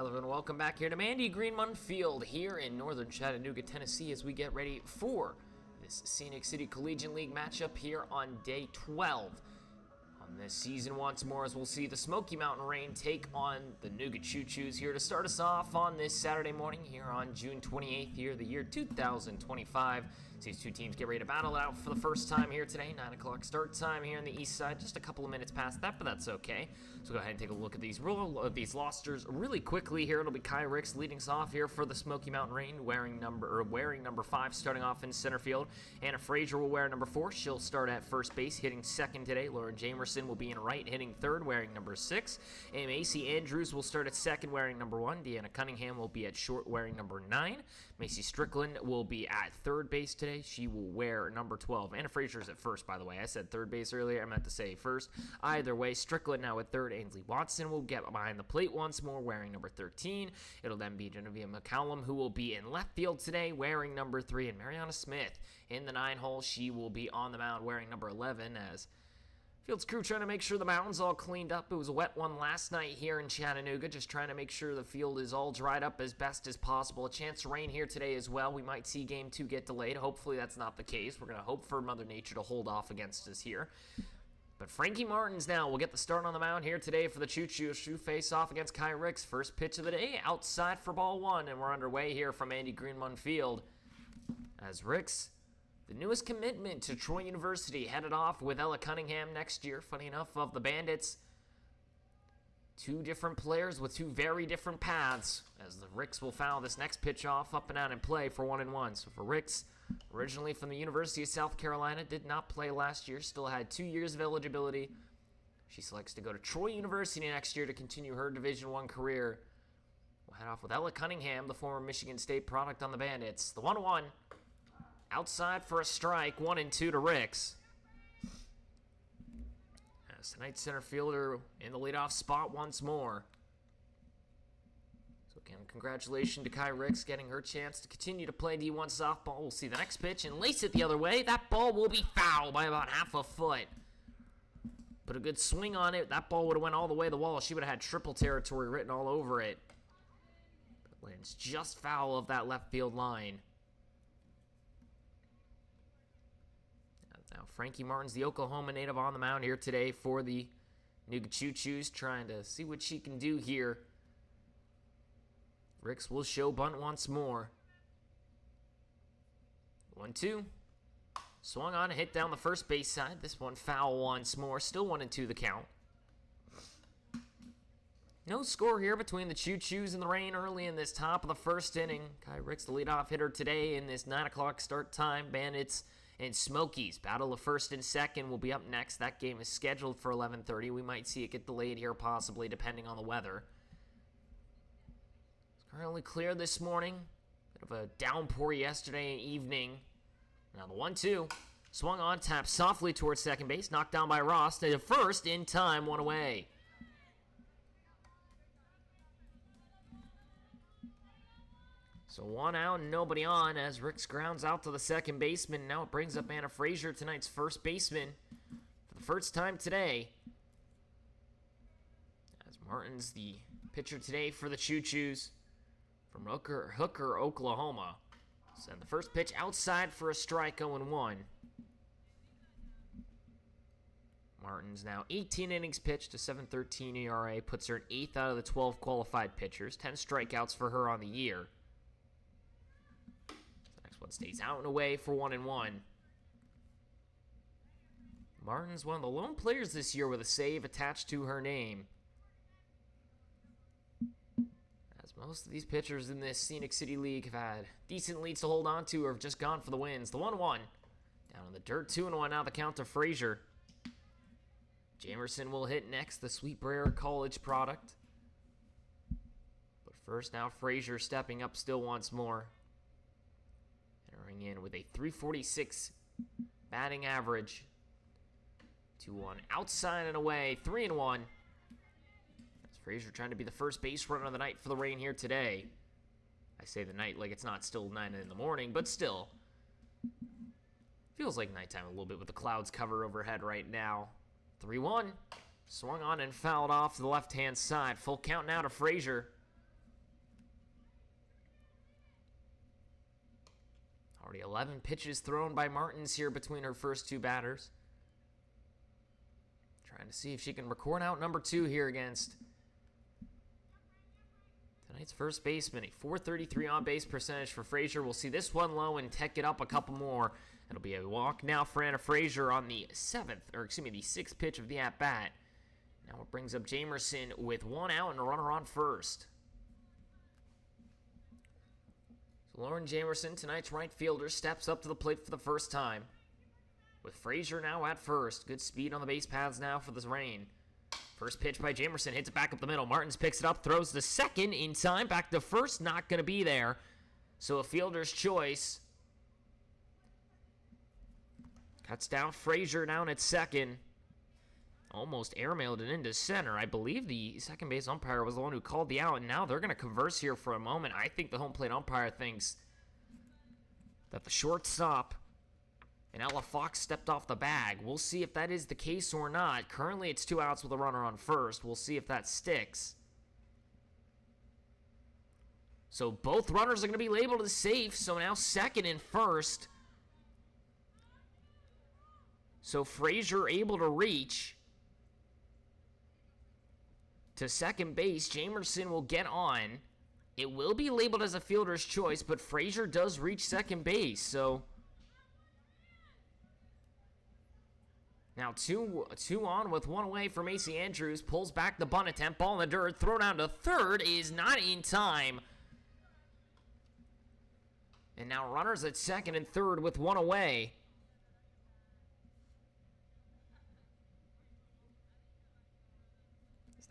Hello everyone, welcome back here to Mandy Greenmont Field here in northern Chattanooga, Tennessee as we get ready for this Scenic City Collegiate League matchup here on day 12 on this season once more, as we'll see the Smoky Mountain Rain take on the Nougat Choos here to start us off on this Saturday morning here on June 28th here, the year 2025. These two teams get ready to battle it out for the first time here today. 9 o'clock start time here on the east side. Just a couple of minutes past that, but that's okay. So go ahead and take a look at these rosters really quickly here. It'll be Kai Ricks leading us off here for the Smoky Mountain Rain, wearing number 5, starting off in center field. Anna Frazier will wear number 4. She'll start at first base, hitting second today. Lauren Jamerson will be in right, hitting third, wearing number 6. And Macy Andrews will start at second, wearing number 1. Deanna Cunningham will be at short, wearing number 9. Macy Strickland will be at third base today. She will wear number 12. Anna Frazier's at first, by the way. I said third base earlier. I meant to say first. Either way, Strickland now at third. Ainsley Watson will get behind the plate once more, wearing number 13. It'll then be Genevieve McCallum, who will be in left field today, wearing number 3. And Mariana Smith in the 9 hole. She will be on the mound, wearing number 11, as Field's crew trying to make sure the mound's all cleaned up. It was a wet one last night here in Chattanooga, just trying to make sure the field is all dried up as best as possible. A chance to rain here today as well. We might see Game 2 get delayed. Hopefully that's not the case. We're going to hope for Mother Nature to hold off against us here. But Frankie Martins now will get the start on the mound here today for the Choos. Shoe face off against Kai Ricks. First pitch of the day, outside for ball 1, and we're underway here from Mandy Greenmont Field as Ricks, the newest commitment to Troy University, headed off with Ella Cunningham next year. Funny enough, of the Bandits, 2 different players with 2 very different paths, as the Ricks will foul this next pitch off, up and out and play for 1-1. So for Ricks, originally from the University of South Carolina, did not play last year, still had 2 years of eligibility. She selects to go to Troy University next year to continue her Division I career. We'll head off with Ella Cunningham, the former Michigan State product, on the Bandits. The 1-1. Outside for a strike, 1-2 to Ricks. As tonight's center fielder in the leadoff spot once more. So again, congratulations to Kai Ricks getting her chance to continue to play D1 softball. We'll see the next pitch and lace it the other way. That ball will be foul by about half a foot. Put a good swing on it. That ball would have went all the way to the wall. She would have had triple territory written all over it. But it lands just foul of that left field line. Now, Frankie Martins, the Oklahoma native, on the mound here today for the Nougat Choos, trying to see what she can do here. Ricks will show bunt once more. 1-2. Swung on, hit down the first base side. This one foul once more. Still 1-2 the count. No score here between the Choos and the Rain early in this top of the first inning. Kai Ricks, the leadoff hitter today in this 9 o'clock start time. Bandits and Smokies. Battle of first and second will be up next. That game is scheduled for 11:30. We might see it get delayed here, possibly, depending on the weather. It's currently clear this morning. Bit of a downpour yesterday evening. Now the 1-2. Swung on, tapped softly towards second base. Knocked down by Ross. To first in time, 1 away. So 1 out and nobody on as Ricks grounds out to the second baseman. Now it brings up Anna Frazier, tonight's first baseman, for the first time today. As Martins, the pitcher today for the Choos from Hooker, Oklahoma. Send the first pitch outside for a strike, 0-1. Martins now 18 innings pitched, a 7.13 ERA, puts her at 8th out of the 12 qualified pitchers. 10 strikeouts for her on the year. One stays out and away for 1-1. Martin's one of the lone players this year with a save attached to her name, as most of these pitchers in this Scenic City League have had decent leads to hold on to or have just gone for the wins. The 1-1. Down in the dirt, 2-1 now the count to Frazier. Jamerson will hit next, the Sweetbriar College product. But first now Frazier stepping up still once more. Entering in with a .346 batting average. 2-1 outside and away, 3-1. That's Frazier trying to be the first base runner of the night for the Rain here today. I say the night like it's not still 9 in the morning, but still. Feels like nighttime a little bit with the clouds cover overhead right now. 3-1. Swung on and fouled off to the left-hand side. Full count now to Frazier. Already 11 pitches thrown by Martins here between her first two batters. Trying to see if she can record out number 2 here against tonight's first baseman. A .433 on-base percentage for Frazier. We'll see this one low and tech it up a couple more. It'll be a walk now for Anna Frazier on the 6th pitch of the at-bat. Now it brings up Jamerson with 1 out and a runner on first. So Lauren Jamerson, tonight's right fielder, steps up to the plate for the first time. With Frazier now at first. Good speed on the base paths now for this rain. First pitch by Jamerson, hits it back up the middle. Martins picks it up, throws the second in time. Back to first, not going to be there. So a fielder's choice. Cuts down Frazier down at second. Almost airmailed it into center. I believe the second base umpire was the one who called the out, and now they're going to converse here for a moment. I think the home plate umpire thinks that the shortstop and Ella Fox stepped off the bag. We'll see if that is the case or not. Currently, it's 2 outs with a runner on first. We'll see if that sticks. So both runners are going to be labeled as safe, so now second and first. So Frazier able to reach to second base. Jamerson will get on. It will be labeled as a fielder's choice, but Frazier does reach second base, so now two on with 1 away for Macy Andrews. Pulls back the bunt attempt. Ball in the dirt. Throw down to third is not in time. And now runners at second and third with 1 away.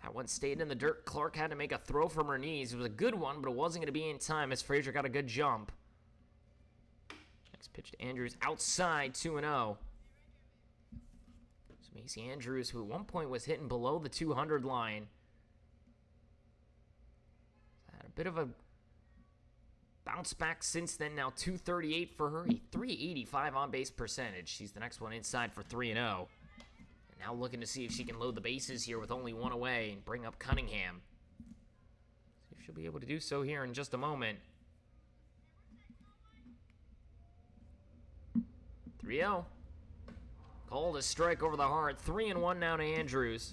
That one stayed in the dirt. Clark had to make a throw from her knees. It was a good one, but it wasn't going to be in time as Frazier got a good jump. Next pitch to Andrews outside, 2-0. So Macy Andrews, who at one point was hitting below the 200 line, had a bit of a bounce back since then. Now 238 for her, a 385 on-base percentage. She's the next one inside for 3-0. Now looking to see if she can load the bases here with only 1 away and bring up Cunningham. See if she'll be able to do so here in just a moment. 3-0. Called a strike over the heart. 3-1 now to Andrews.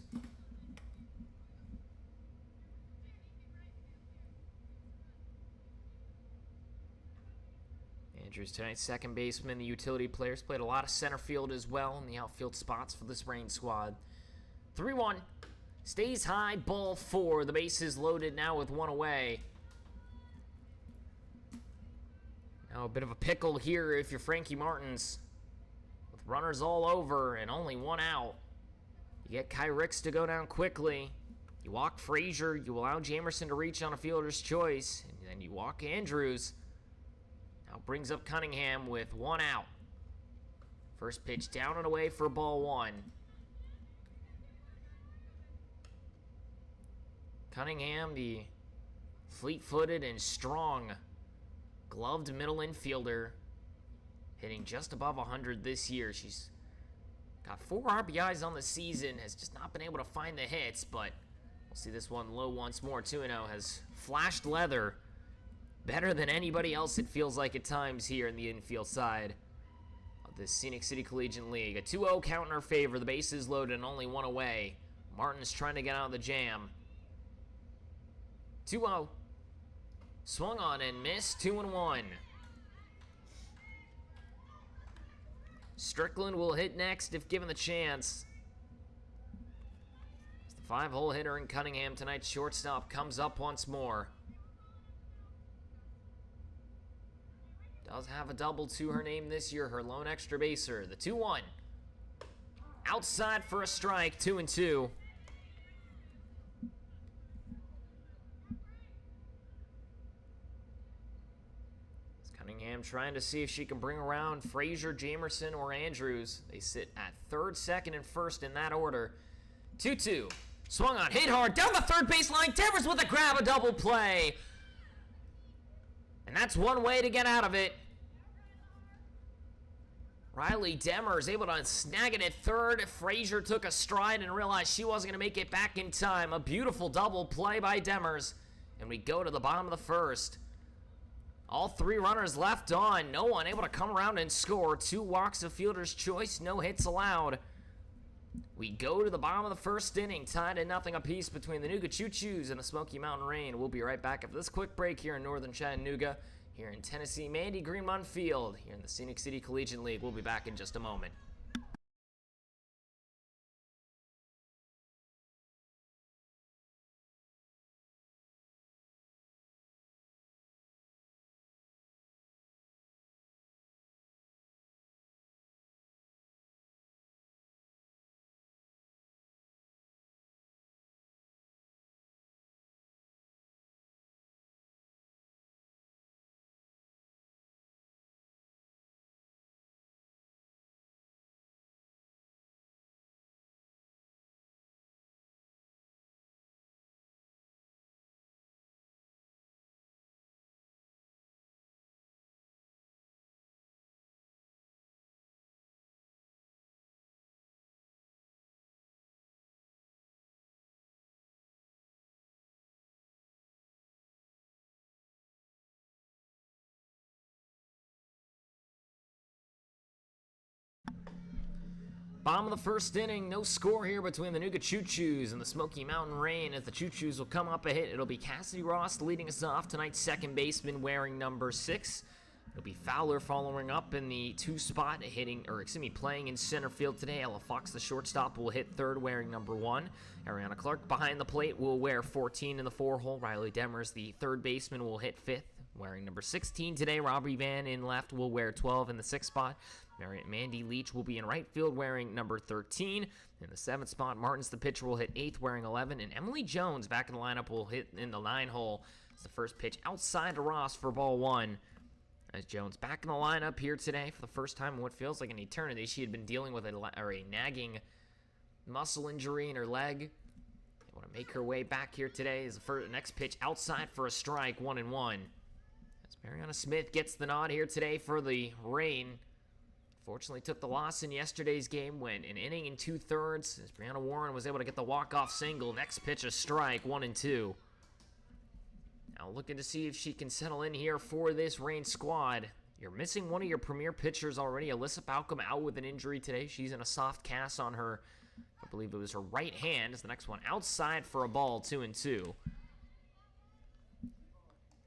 Andrews tonight's second baseman. The utility players played a lot of center field as well in the outfield spots for this Reign squad. 3-1. Stays high, ball 4. The bases loaded now with 1 away. Now a bit of a pickle here if you're Frankie Martins. With runners all over and only 1 out. You get Kai Ricks to go down quickly. You walk Frazier. You allow Jamerson to reach on a fielder's choice. And then you walk Andrews. Now brings up Cunningham with 1 out. First pitch down and away for ball 1. Cunningham, the fleet-footed and strong gloved middle infielder, hitting just above 100 this year. She's got 4 RBIs on the season, has just not been able to find the hits, but we'll see this one low once more. 2-0 has flashed leather. Better than anybody else, it feels like at times here in the infield side of the Scenic City Collegiate League. A 2-0 count in her favor. The bases loaded and only 1 away. Martin's trying to get out of the jam. 2-0. Swung on and missed. 2-1. Strickland will hit next if given the chance. As the 5-hole hitter in Cunningham, tonight's shortstop, comes up once more. Does have a double to her name this year, her lone extra baser. The 2-1. Outside for a strike, 2-2. Cunningham trying to see if she can bring around Frazier, Jamerson, or Andrews. They sit at third, second, and first in that order. 2-2. Swung on, hit hard, down the third baseline. Demers with a grab, a double play. And that's one way to get out of it. Riley Demers able to snag it at third. Frazier took a stride and realized she wasn't going to make it back in time. A beautiful double play by Demers. And we go to the bottom of the first. All three runners left on. No one able to come around and score. 2 walks of fielder's choice. No hits allowed. We go to the bottom of the first inning. Tied at 0 apiece between the Choos and the Smoky Mountain Rain. We'll be right back after this quick break here in northern Chattanooga. Here in Tennessee, Mandy Greenmont Field. Here in the Scenic City Collegiate League. We'll be back in just a moment. Bottom of the first inning, no score here between the Choos and the Smoky Mountain Rain. As the Choos will come up a hit, it'll be Cassidy Ross leading us off, tonight's second baseman wearing number 6. It'll be Fowler following up in the 2 spot, playing in center field today. Ella Fox, the shortstop, will hit third wearing number 1. Ariana Clark behind the plate will wear 14 in the 4 hole. Riley Demers, the third baseman, will hit 5th wearing number 16 today. Robbie Van in left will wear 12 in the 6th spot. Mandy Leach will be in right field wearing number 13. In the 7th spot, Martins, the pitcher, will hit 8th wearing 11. And Emily Jones back in the lineup will hit in the 9 hole. It's the first pitch outside to Ross for ball 1. As Jones back in the lineup here today for the first time in what feels like an eternity. She had been dealing with a nagging muscle injury in her leg. Able to make her way back here today. Is the next pitch outside for a strike, 1-1. As Mariana Smith gets the nod here today for the Rain. Fortunately took the loss in yesterday's game, went an inning and 2/3 as Brianna Warren was able to get the walk-off single. Next pitch a strike, 1-2. Now looking to see if she can settle in here for this Rain squad. You're missing one of your premier pitchers already. Alyssa Balcom out with an injury today. She's in a soft cast on her, I believe it was her right hand. Is the next one outside for a ball, 2-2.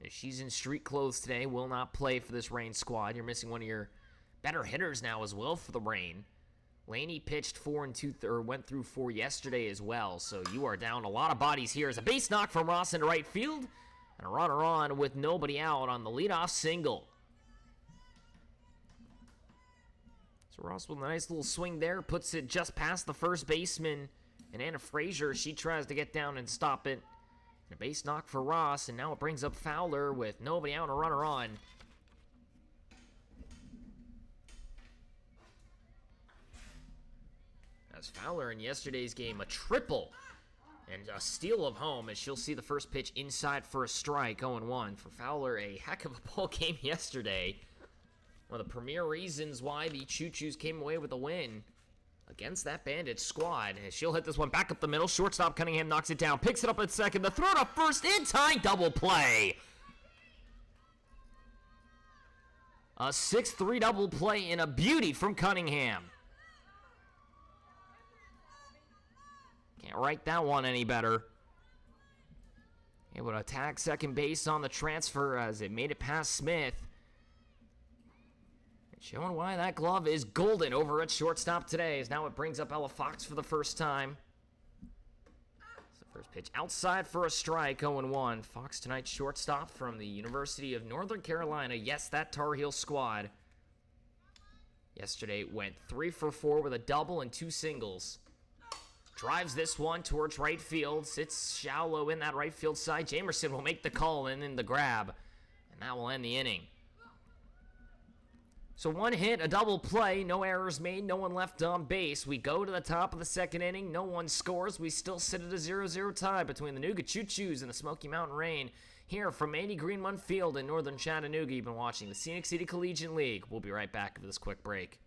She's in street clothes today, will not play for this Rain squad. You're missing one of your better hitters now as well for the Rain. Laney pitched 4 2/3, went through 4 yesterday as well, so you are down a lot of bodies here. As a base knock from Ross into right field, and a runner on with nobody out on the leadoff single. So Ross with a nice little swing there, puts it just past the first baseman, and Anna Frazier, she tries to get down and stop it. And a base knock for Ross, and now it brings up Fowler with nobody out and a runner on. As Fowler in yesterday's game, a triple and a steal of home, as she'll see the first pitch inside for a strike, 0-1. For Fowler, a heck of a ball game yesterday. One of the premier reasons why the Choos came away with a win against that Bandit squad. As she'll hit this one back up the middle. Shortstop Cunningham knocks it down, picks it up at second. The throw to first in time, double play. A 6-3 double play and a beauty from Cunningham. Can't write that one any better. Able to attack second base on the transfer as it made it past Smith. And showing why that glove is golden over at shortstop today, as now it brings up Ella Fox for the first time. It's the first pitch outside for a strike, 0-1. Fox tonight shortstop from the University of Northern Carolina. Yes, that Tar Heel squad. Yesterday went 3 for 4 with a double and 2 singles. Drives this one towards right field. Sits shallow in that right field side. Jamerson will make the call and then the grab. And that will end the inning. So 1 hit, a double play. No errors made. No one left on base. We go to the top of the second inning. No one scores. We still sit at a 0-0 tie between the Choos and the Smoky Mountain Rain. Here from Mandy Greenmont Field in northern Chattanooga. You've been watching the Scenic City Collegiate League. We'll be right back for this quick break.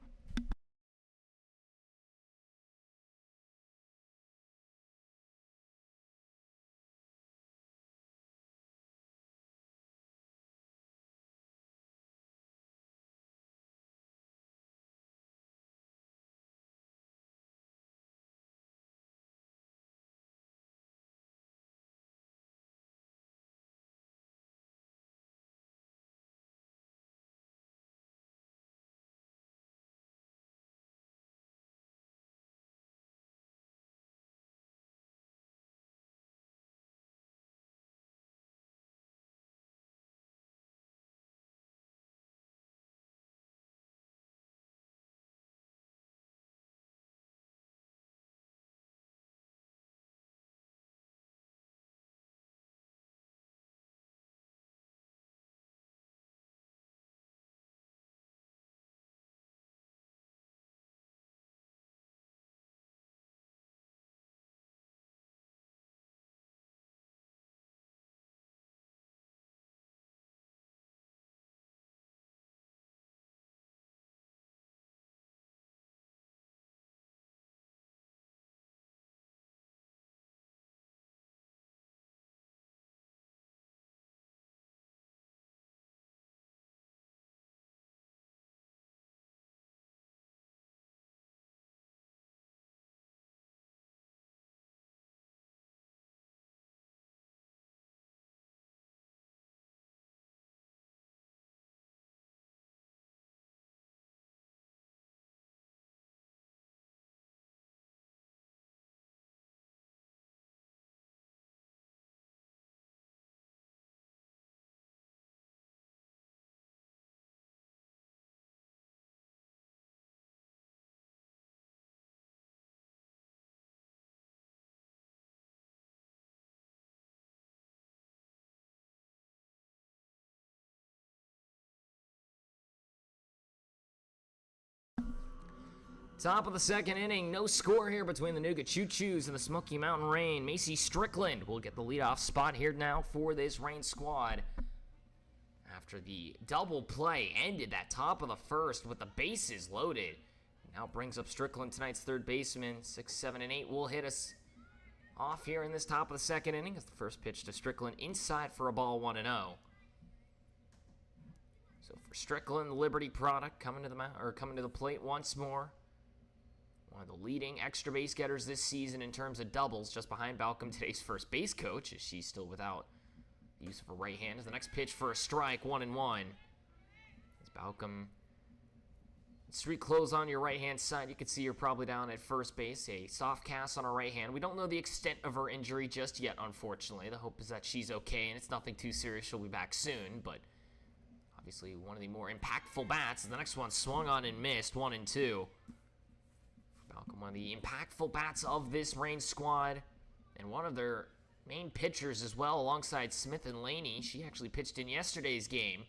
Top of the second inning, no score here between the Nougat Choos and the Smoky Mountain Rain. Macy Strickland will get the leadoff spot here now for this Rain squad. After the double play ended that top of the first with the bases loaded. Now brings up Strickland, tonight's third baseman. 6, 7, and 8 will hit us off here in this top of the second inning. As the first pitch to Strickland inside for a ball, 1-0. So for Strickland, the Liberty product coming to the plate once more. One of the leading extra base getters this season in terms of doubles, just behind Balcom, today's first base coach, as she's still without the use of her right hand. As the next pitch for a strike, 1-1. As Balcom, street close on your right-hand side, you can see her probably down at first base. A soft cast on her right hand. We don't know the extent of her injury just yet, unfortunately. The hope is that she's okay and it's nothing too serious. She'll be back soon, but obviously one of the more impactful bats. The next one swung on and missed, 1-2. Balcom, one of the impactful bats of this Rain squad, and one of their main pitchers as well, alongside Smith and Laney. She actually pitched in yesterday's game.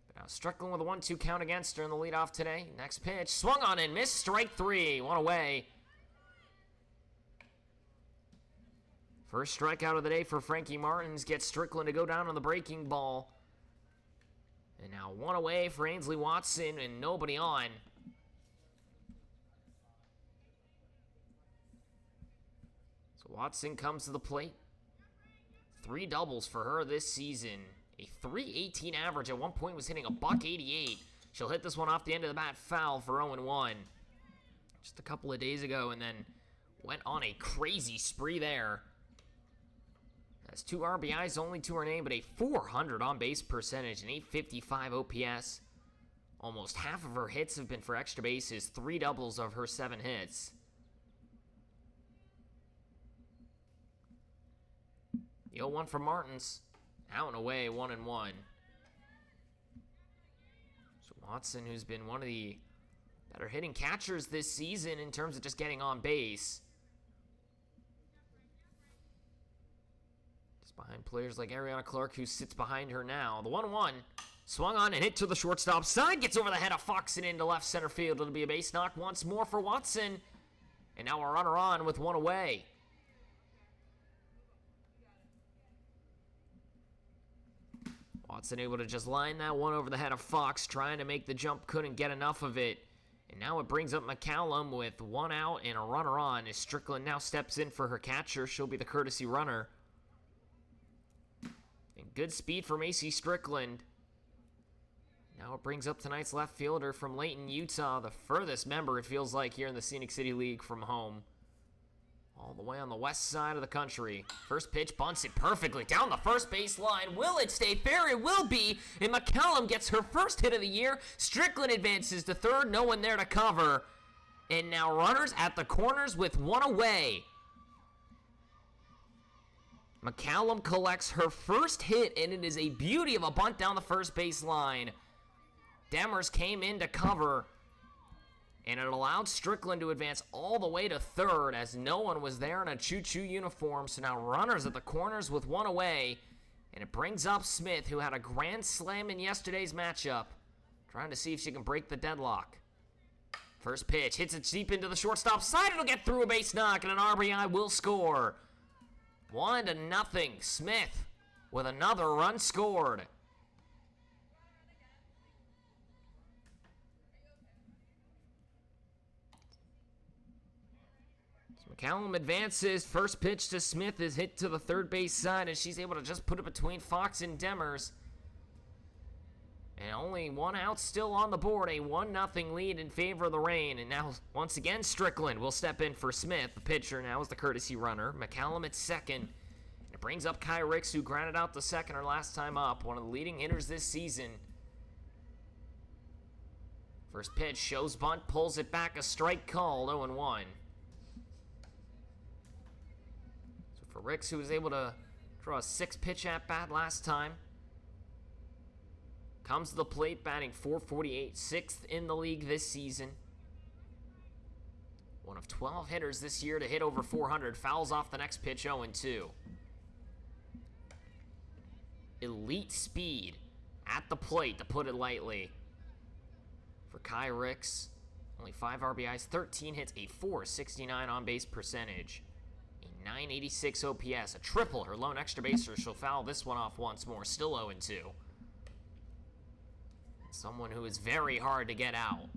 But now Strickland with a 1-2 count against her in the leadoff today. Next pitch, swung on and missed, strike 3, one away. First strikeout of the day for Frankie Martins gets Strickland to go down on the breaking ball. And now one away for Ainsley Watson and nobody on. Watson comes to the plate. 3 doubles for her this season. A .318 average. At one point was hitting a .188. She'll hit this one off the end of the bat foul for 0-1. Just a couple of days ago, and then went on a crazy spree there. Has 2 RBIs only to her name, but a .400 on-base percentage, an .855 OPS. Almost half of her hits have been for extra bases. 3 doubles of her 7 hits. The 0-1 from Martins. Out and away, 1-1. So Watson, who's been one of the better hitting catchers this season in terms of just getting on base. Just behind players like Ariana Clark, who sits behind her now. The 1-1. Swung on and hit to the shortstop side. Gets over the head of Fox and into left center field. It'll be a base knock once more for Watson. And now a runner on with 1 away. Watson able to just line that one over the head of Fox, trying to make the jump, couldn't get enough of it. And now it brings up McCallum with 1 out and a runner on, as Strickland now steps in for her catcher. She'll be the courtesy runner. And good speed for Macy Strickland. Now it brings up tonight's left fielder from Layton, Utah, the furthest member, it feels like, here in the Scenic City League from home. All the way on the west side of the country. First pitch bunts it perfectly down the first base line. Will it stay fair? It will be. And McCallum gets her first hit of the year. Strickland advances to third. No one there to cover. And now runners at the corners with 1 away. McCallum collects her first hit, and it is a beauty of a bunt down the first base line. Demers came in to cover. And it allowed Strickland to advance all the way to third, as no one was there in a choo-choo uniform. So now runners at the corners with 1 away. And it brings up Smith, who had a grand slam in yesterday's matchup, trying to see if she can break the deadlock. First pitch, hits it deep into the shortstop side. It'll get through a base knock, and an RBI will score. 1-0. Smith with another run scored. McCallum advances. First pitch to Smith is hit to the third base side, and she's able to just put it between Fox and Demers. And only 1 out still on the board. A 1-0 lead in favor of the Rain. And now, once again, Strickland will step in for Smith. The pitcher now is the courtesy runner. McCallum at second. It brings up Kai Ricks, who grounded out the second her last time up. One of the leading hitters this season. First pitch, shows bunt, pulls it back. A strike called, 0-1. For Ricks, who was able to draw a 6-pitch at-bat last time. Comes to the plate, batting .448, 6th in the league this season. One of 12 hitters this year to hit over 400. Fouls off the next pitch, 0-2. Elite speed at the plate, to put it lightly, for Kai Ricks. Only 5 RBIs, 13 hits, a .469 on-base percentage, a .986 OPS, a triple. Her lone extra baser. She'll foul this one off once more. Still 0-2. Someone who is very hard to get out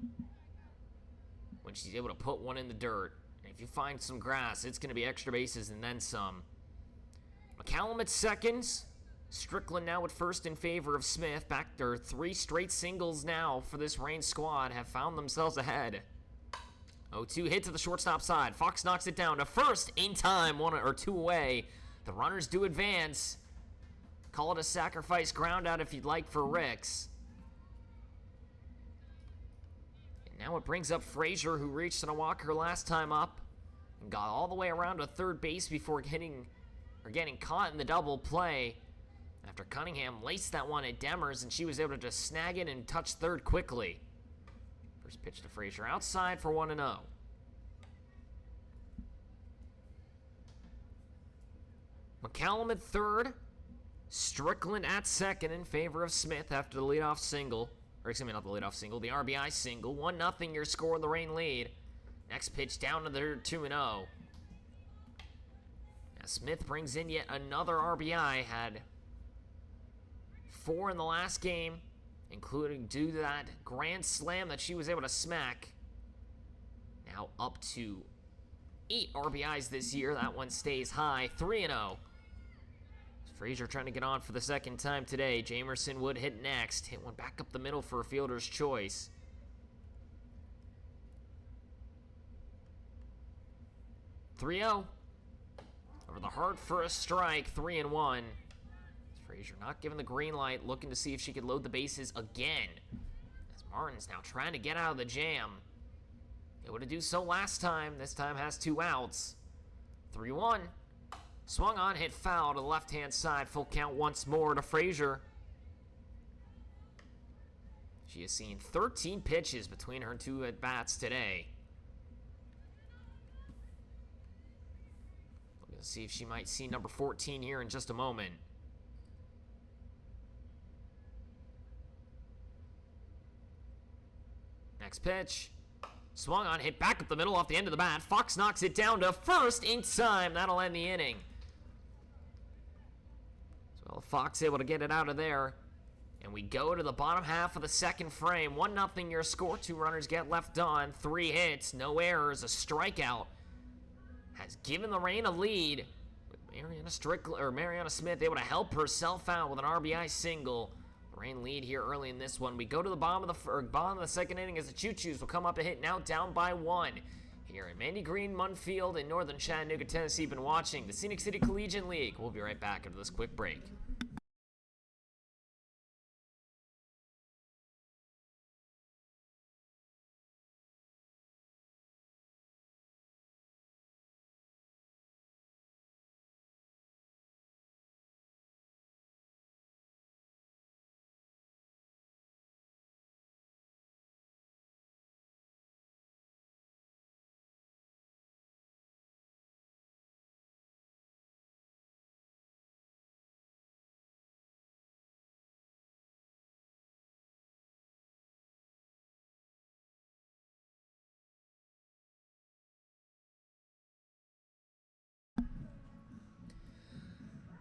when she's able to put one in the dirt. And if you find some grass, it's going to be extra bases and then some. McCallum at seconds. Strickland now at first in favor of Smith. Back there, 3 straight singles now for this Reign squad have found themselves ahead. 0-2 hit to the shortstop side. Fox knocks it down to first in time, 1 or 2 away. The runners do advance. Call it a sacrifice ground out if you'd like for Ricks. And now it brings up Frazier, who reached on a walker last time up and got all the way around to third base before getting caught in the double play. After Cunningham laced that one at Demers, and she was able to just snag it and touch third quickly. First pitch to Frazier outside for 1-0. McCallum at third. Strickland at second in favor of Smith after the leadoff single. Or excuse me, not the leadoff single, the RBI single. 1-0 your score, the Reign lead. Next pitch down to the 2-0. Now Smith brings in yet another RBI. Had 4 in the last game, including due to that grand slam that she was able to smack. Now up to 8 RBIs this year. That one stays high. 3-0. Frazier trying to get on for the second time today. Jamerson would hit next. Hit one back up the middle for a fielder's choice. .3-0. Over the heart for a strike. 3-1. Frazier not given the green light, looking to see if she could load the bases again. As Martin's now trying to get out of the jam. Able to do so last time. This time has 2 outs. 3-1. Swung on, hit foul to the left-hand side. Full count once more to Frazier. She has seen 13 pitches between her 2 at-bats today. We're going to see if she might see number 14 here in just a moment. Next pitch. Swung on, hit back up the middle off the end of the bat. Fox knocks it down to first in time. That'll end the inning. So Fox able to get it out of there. And we go to the bottom half of the second frame. 1-0 your score. 2 runners get left on. 3 hits, no errors, a strikeout. Has given the Reign a lead. With Mariana Smith able to help herself out with an RBI single. Reign lead here early in this one. We go to the bottom of the second inning as the Choos will come up and hit now down by 1. Here in Mandy Green Munn Field in northern Chattanooga, Tennessee. Been watching the Scenic City Collegiate League. We'll be right back after this quick break.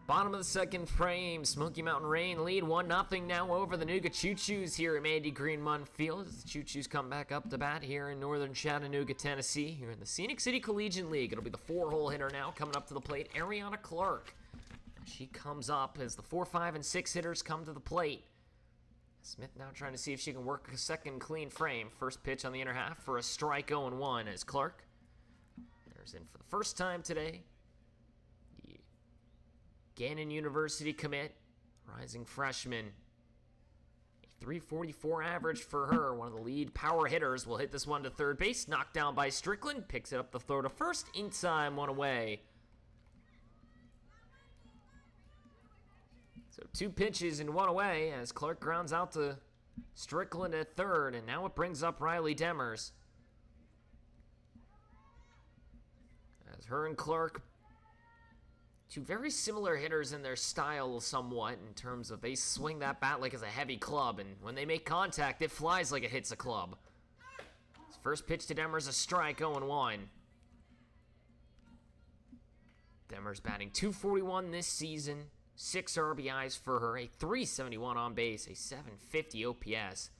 Bottom of the second frame, Smoky Mountain Reign lead 1-0 now over the Nooga Choos here at Mandy Green Munn Field. As the Choos come back up to bat here in northern Chattanooga, Tennessee, here in the Scenic City Collegiate League. It'll be the 4-hole hitter now coming up to the plate, Ariana Clark. She comes up as the 4, 5, and 6 hitters come to the plate. Smith now trying to see if she can work a second clean frame. First pitch on the inner half for a strike 0-1 as Clark enters in for the first time today. Gannon University commit, rising freshman. A .344 average for her, one of the lead power hitters. Will hit this one to third base, knocked down by Strickland, picks it up the throw to first, in time, 1 away. So 2 pitches and 1 away as Clark grounds out to Strickland at third, and now it brings up Riley Demers. As her and Clark Two very similar hitters in their style somewhat, in terms of they swing that bat like it's a heavy club, and when they make contact, it flies like it hits a club. His first pitch to Demers, a strike, 0-1. Demers batting .241 this season, 6 RBIs for her, a .371 on base, a .750 OPS,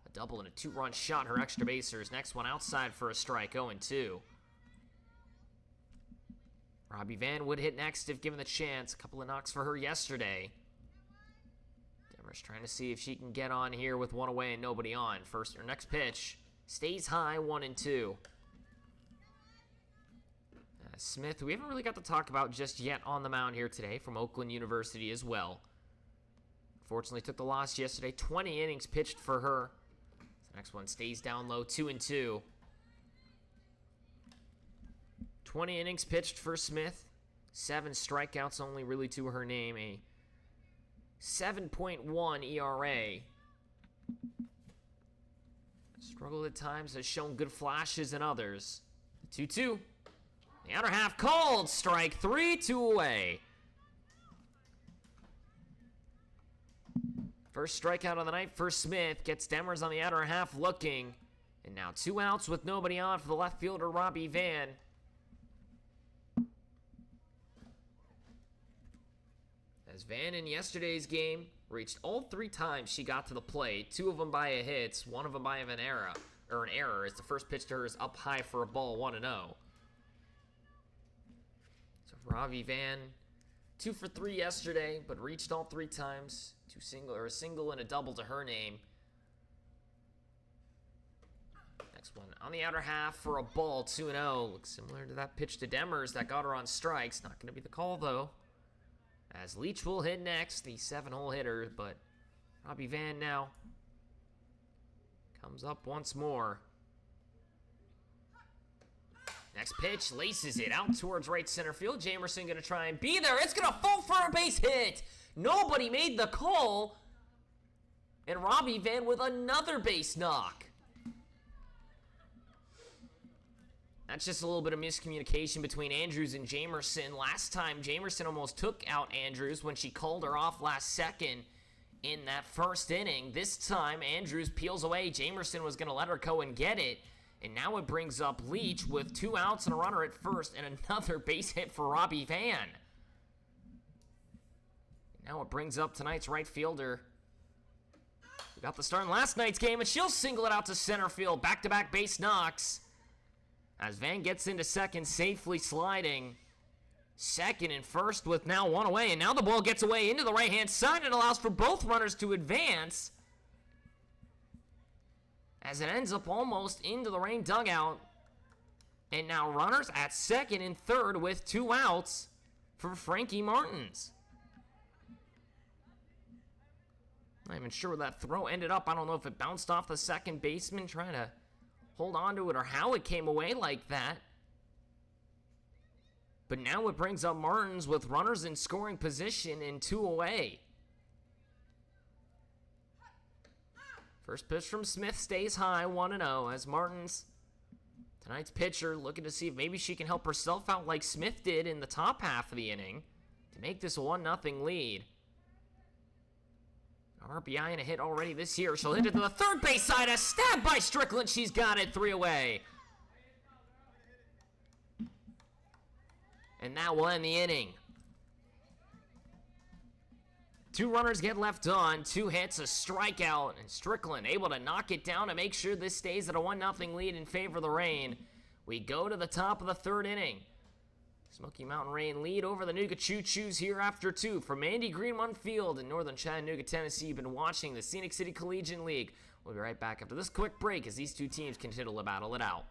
a double and a 2-run shot, her extra basers. Next one outside for a strike, 0-2. Robbie Van would hit next if given the chance. A couple of knocks for her yesterday. Demers trying to see if she can get on here with one away and nobody on. Next pitch stays high, 1-2. Smith, we haven't really got to talk about just yet on the mound here today, from Oakland University as well. Unfortunately took the loss yesterday. 20 innings pitched for her. The next one stays down low, 2-2. 20 innings pitched for Smith. 7 strikeouts only really to her name. A 7.1 ERA. Struggled at times, has shown good flashes in others. 2-2. The outer half called. Strike 3, 2 away. First strikeout of the night for Smith. Gets Demers on the outer half looking. And now 2 outs with nobody on for the left fielder, Robbie Van. As Van in yesterday's game reached all 3 times she got to the plate, 2 of them by a hit, 1 of them by an error. As the first pitch to her is up high for a ball, 1-0. So Robbie Van, 2 for 3 yesterday, but reached all 3 times. A single and a double to her name. Next one on the outer half for a ball, 2-0. Looks similar to that pitch to Demers that got her on strikes. Not going to be the call though, as Leach will hit next, the 7-hole hitter, but Robbie Van now comes up once more. Next pitch, laces it out towards right center field. Jamerson going to try and be there. It's going to fall for a base hit. Nobody made the call. And Robbie Van with another base knock. That's just a little bit of miscommunication between Andrews and Jamerson. Last time, Jamerson almost took out Andrews when she called her off last second in that first inning. This time, Andrews peels away. Jamerson was going to let her go and get it. And now it brings up Leach with 2 outs and a runner at first and another base hit for Robbie Van. Now it brings up tonight's right fielder. We got the start in last night's game, and she'll single it out to center field. Back-to-back base knocks. As Van gets into second, safely sliding. Second and first with now 1 away. And now the ball gets away into the right-hand side and allows for both runners to advance, as it ends up almost into the Reign dugout. And now runners at second and third with 2 outs for Frankie Martins. Not even sure where that throw ended up. I don't know if it bounced off the second baseman trying to hold on to it or how it came away like that. But now it brings up Martins with runners in scoring position and 2 away. First pitch from Smith stays high, 1-0, as Martins, tonight's pitcher, looking to see if maybe she can help herself out like Smith did in the top half of the inning to make this a 1-0 lead. RBI and a hit already this year. She'll hit it to the third base side. A stab by Strickland. She's got it, 3 away. And that will end the inning. 2 runners get left on, 2 hits, a strikeout, and Strickland able to knock it down to make sure this stays at a 1-0 lead in favor of the Reign. We go to the top of the 3rd inning. Smoky Mountain Reign lead over the Nooga Choos here after 2. From Andy Greenmont Field in northern Chattanooga, Tennessee, you've been watching the Scenic City Collegiate League. We'll be right back after this quick break as these 2 teams continue to battle it out.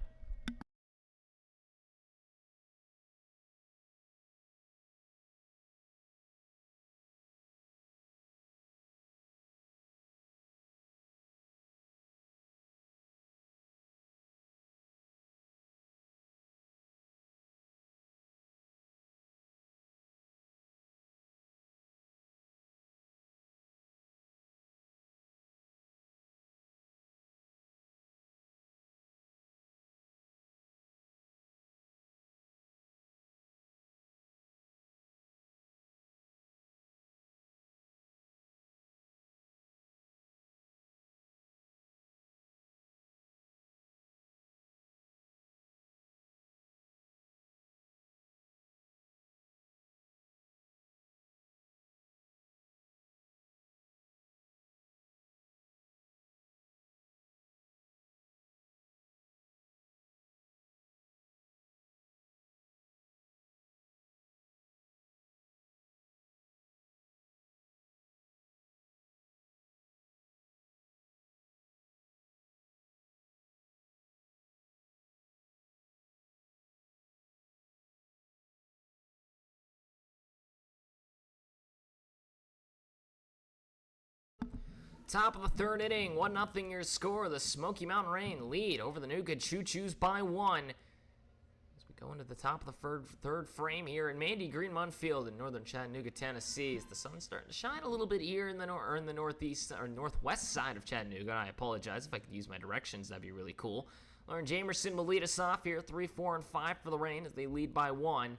Top of the third inning, 1-0 your score. The Smoky Mountain Rain lead over the Nuka Choos by 1. As we go into the top of the third frame here in Mandy Greenmont Field in northern Chattanooga, Tennessee, as the sun's starting to shine a little bit here in the northeast or northwest side of Chattanooga. I apologize if I could use my directions; that'd be really cool. Lauren Jamerson will lead us off here, 3, 4, and 5 for the Rain as they lead by 1.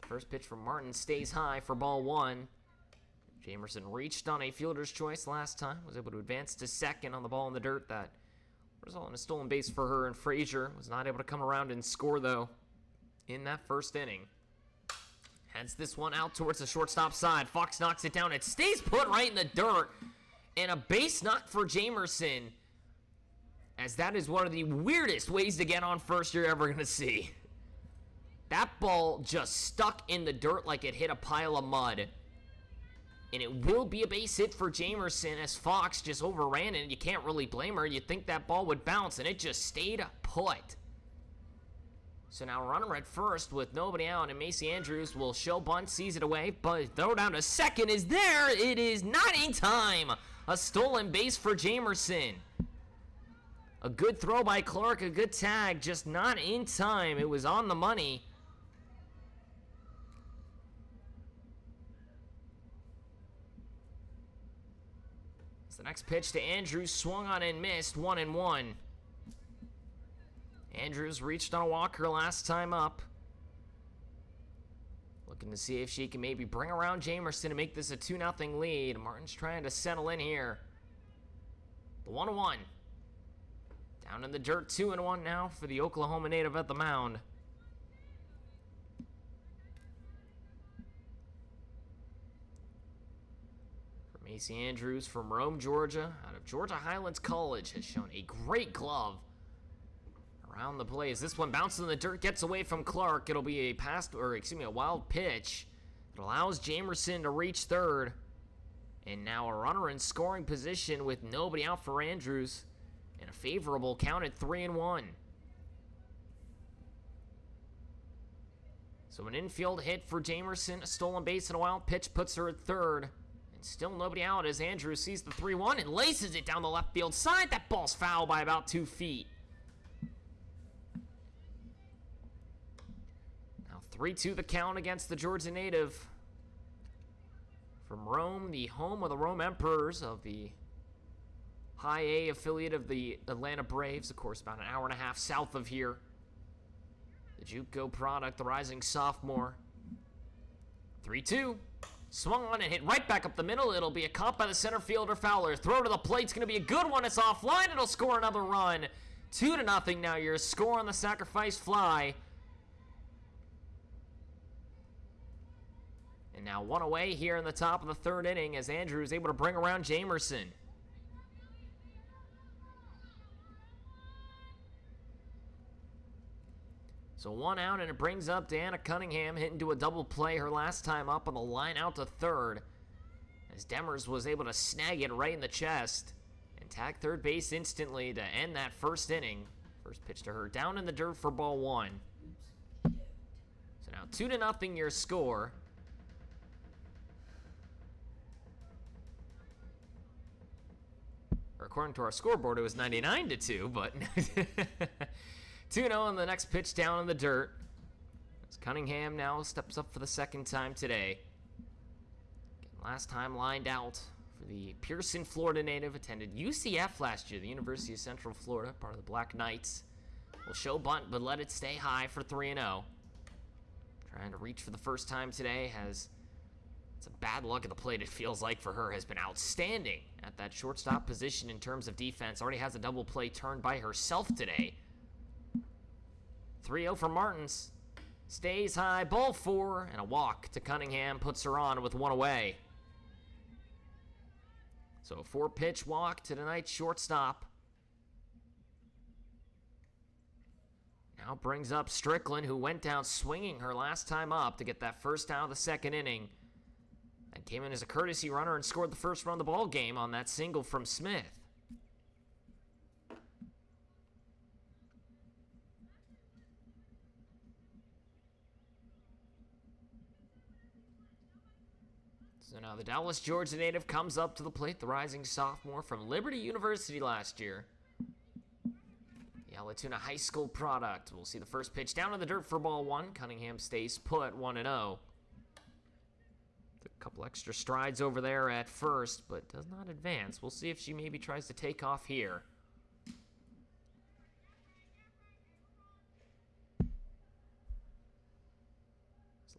The first pitch from Martin stays high for ball 1. Jamerson reached on a fielder's choice last time, was able to advance to second on the ball in the dirt. That resulted in a stolen base for her, and Frazier was not able to come around and score, though, in that first inning. Heads this one out towards the shortstop side. Fox knocks it down. It stays put right in the dirt, and a base knock for Jamerson, as that is one of the weirdest ways to get on first you're ever going to see. That ball just stuck in the dirt like it hit a pile of mud. And it will be a base hit for Jamerson as Fox just overran it. You can't really blame her. You'd think that ball would bounce, and it just stayed put. So now runner at first with nobody out, and Macy Andrews will show bunt, sees it away, but throw down to second is there. It is not in time. A stolen base for Jamerson. A good throw by Clark, a good tag, just not in time. It was on the money. The next pitch to Andrews, swung on and missed, 1-1. Andrews reached on a walker last time up. Looking to see if she can maybe bring around Jamerson to make this a 2-0 lead. Martin's trying to settle in here. The 1-1. Down in the dirt, 2-1 now for the Oklahoma native at the mound. Macy Andrews from Rome, Georgia, out of Georgia Highlands College, has shown a great glove around the play. As this one bounces in the dirt, gets away from Clark. It'll be a wild pitch. It allows Jamerson to reach third. And now a runner in scoring position with nobody out for Andrews. And a favorable count at 3-1. So an infield hit for Jamerson, a stolen base and a wild pitch puts her at third. Still nobody out as Andrews sees the 3-1 and laces it down the left field side. That ball's foul by about 2 feet. Now 3-2 the count against the Georgia native. From Rome, the home of the Rome Emperors of the High A affiliate of the Atlanta Braves. Of course, about an hour and a half south of here. The JUCO product, the rising sophomore. 3-2. Swung on and hit right back up the middle. It'll be a caught by the center fielder Fowler. Throw to the plate's going to be a good one. It's offline. It'll score another run. 2-0 now. Your score on the sacrifice fly. And now one away here in the top of the third inning as Andrew is able to bring around Jamerson. So 1 out, and it brings up Deanna Cunningham, hitting to a double play her last time up on the line out to third. As Demers was able to snag it right in the chest and tag third base instantly to end that first inning. First pitch to her, down in the dirt for ball 1. So now 2-0 your score. Or according to our scoreboard, it was 99-2, but 2-0 on the next pitch down in the dirt. As Cunningham now steps up for the second time today. Last time lined out for the Pearson, Florida native. Attended UCF last year, the University of Central Florida, part of the Black Knights. Will show bunt, but let it stay high for 3-0. Trying to reach for the first time today. Has some bad luck at the plate, it feels like, for her. Has been outstanding at that shortstop position in terms of defense. Already has a double play turned by herself today. 3-0 for Martins. Stays high, ball 4, and a walk to Cunningham puts her on with 1 away. So a 4-pitch walk to tonight's shortstop. Now brings up Strickland, who went down swinging her last time up to get that first out of the second inning. And came in as a courtesy runner and scored the first run of the ball game on that single from Smith. So now the Dallas, Georgia native comes up to the plate, the rising sophomore from Liberty University last year. The Alatoona High School product. We'll see the first pitch down in the dirt for ball one. Cunningham stays put, 1-0. A couple extra strides over there at first, but does not advance. We'll see if she maybe tries to take off here.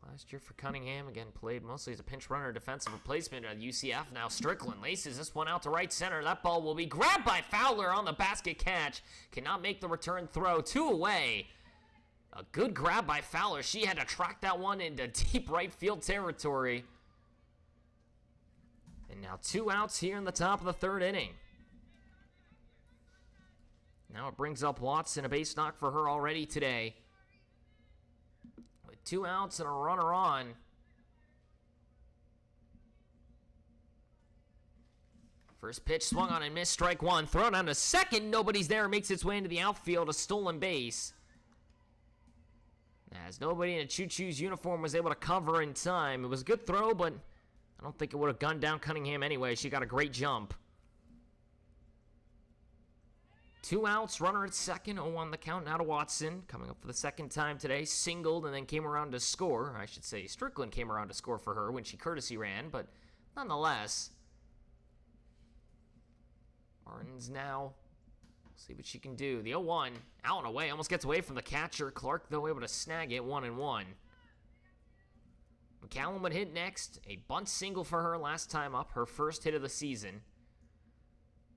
Last year for Cunningham, again played mostly as a pinch runner, defensive replacement at UCF. Now Strickland laces this one out to right center. That ball will be grabbed by Fowler on the basket catch. Cannot make the return throw. 2 away. A good grab by Fowler. She had to track that one into deep right field territory. And now 2 outs here in the top of the 3rd inning. Now it brings up Watson, a base knock for her already today. 2 outs and a runner on. First pitch swung on and missed, strike 1. Thrown on to second, nobody's there. Makes its way into the outfield, a stolen base. As nobody in a Choos uniform was able to cover in time. It was a good throw, but I don't think it would have gunned down Cunningham anyway. She got a great jump. 2 outs, runner at second, 0-1 the count. Now to Watson, coming up for the second time today. Singled and then came around to score. I should say Strickland came around to score for her when she courtesy ran, but nonetheless. Martins now, see what she can do. The 0-1, out and away, almost gets away from the catcher. Clark, though, able to snag it, 1-1. McCallum would hit next. A bunt single for her last time up, her first hit of the season.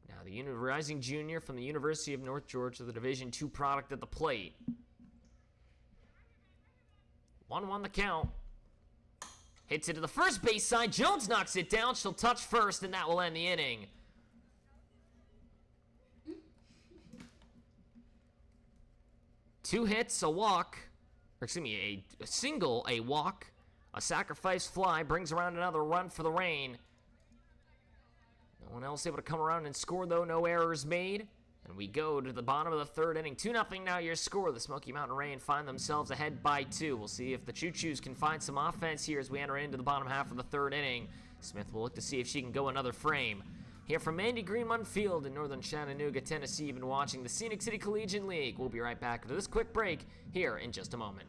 Now the rising junior from the University of North Georgia, the Division II product at the plate. 1-1 the count. Hits it to the first base side. Jones knocks it down. She'll touch first, and that will end the inning. Two hits, a walk, or excuse me, a single, a walk, a sacrifice fly, brings around another run for the Reign. No one else able to come around and score, though. No errors made. And we go to the bottom of the 3rd inning. 2-0 now your score. The Smoky Mountain Reign find themselves ahead by 2. We'll see if the Choos can find some offense here as we enter into the bottom half of the 3rd inning. Smith will look to see if she can go another frame. Here from Mandy Greenmund Field in northern Chattanooga, Tennessee, you've been watching the Scenic City Collegiate League. We'll be right back after this quick break here in just a moment.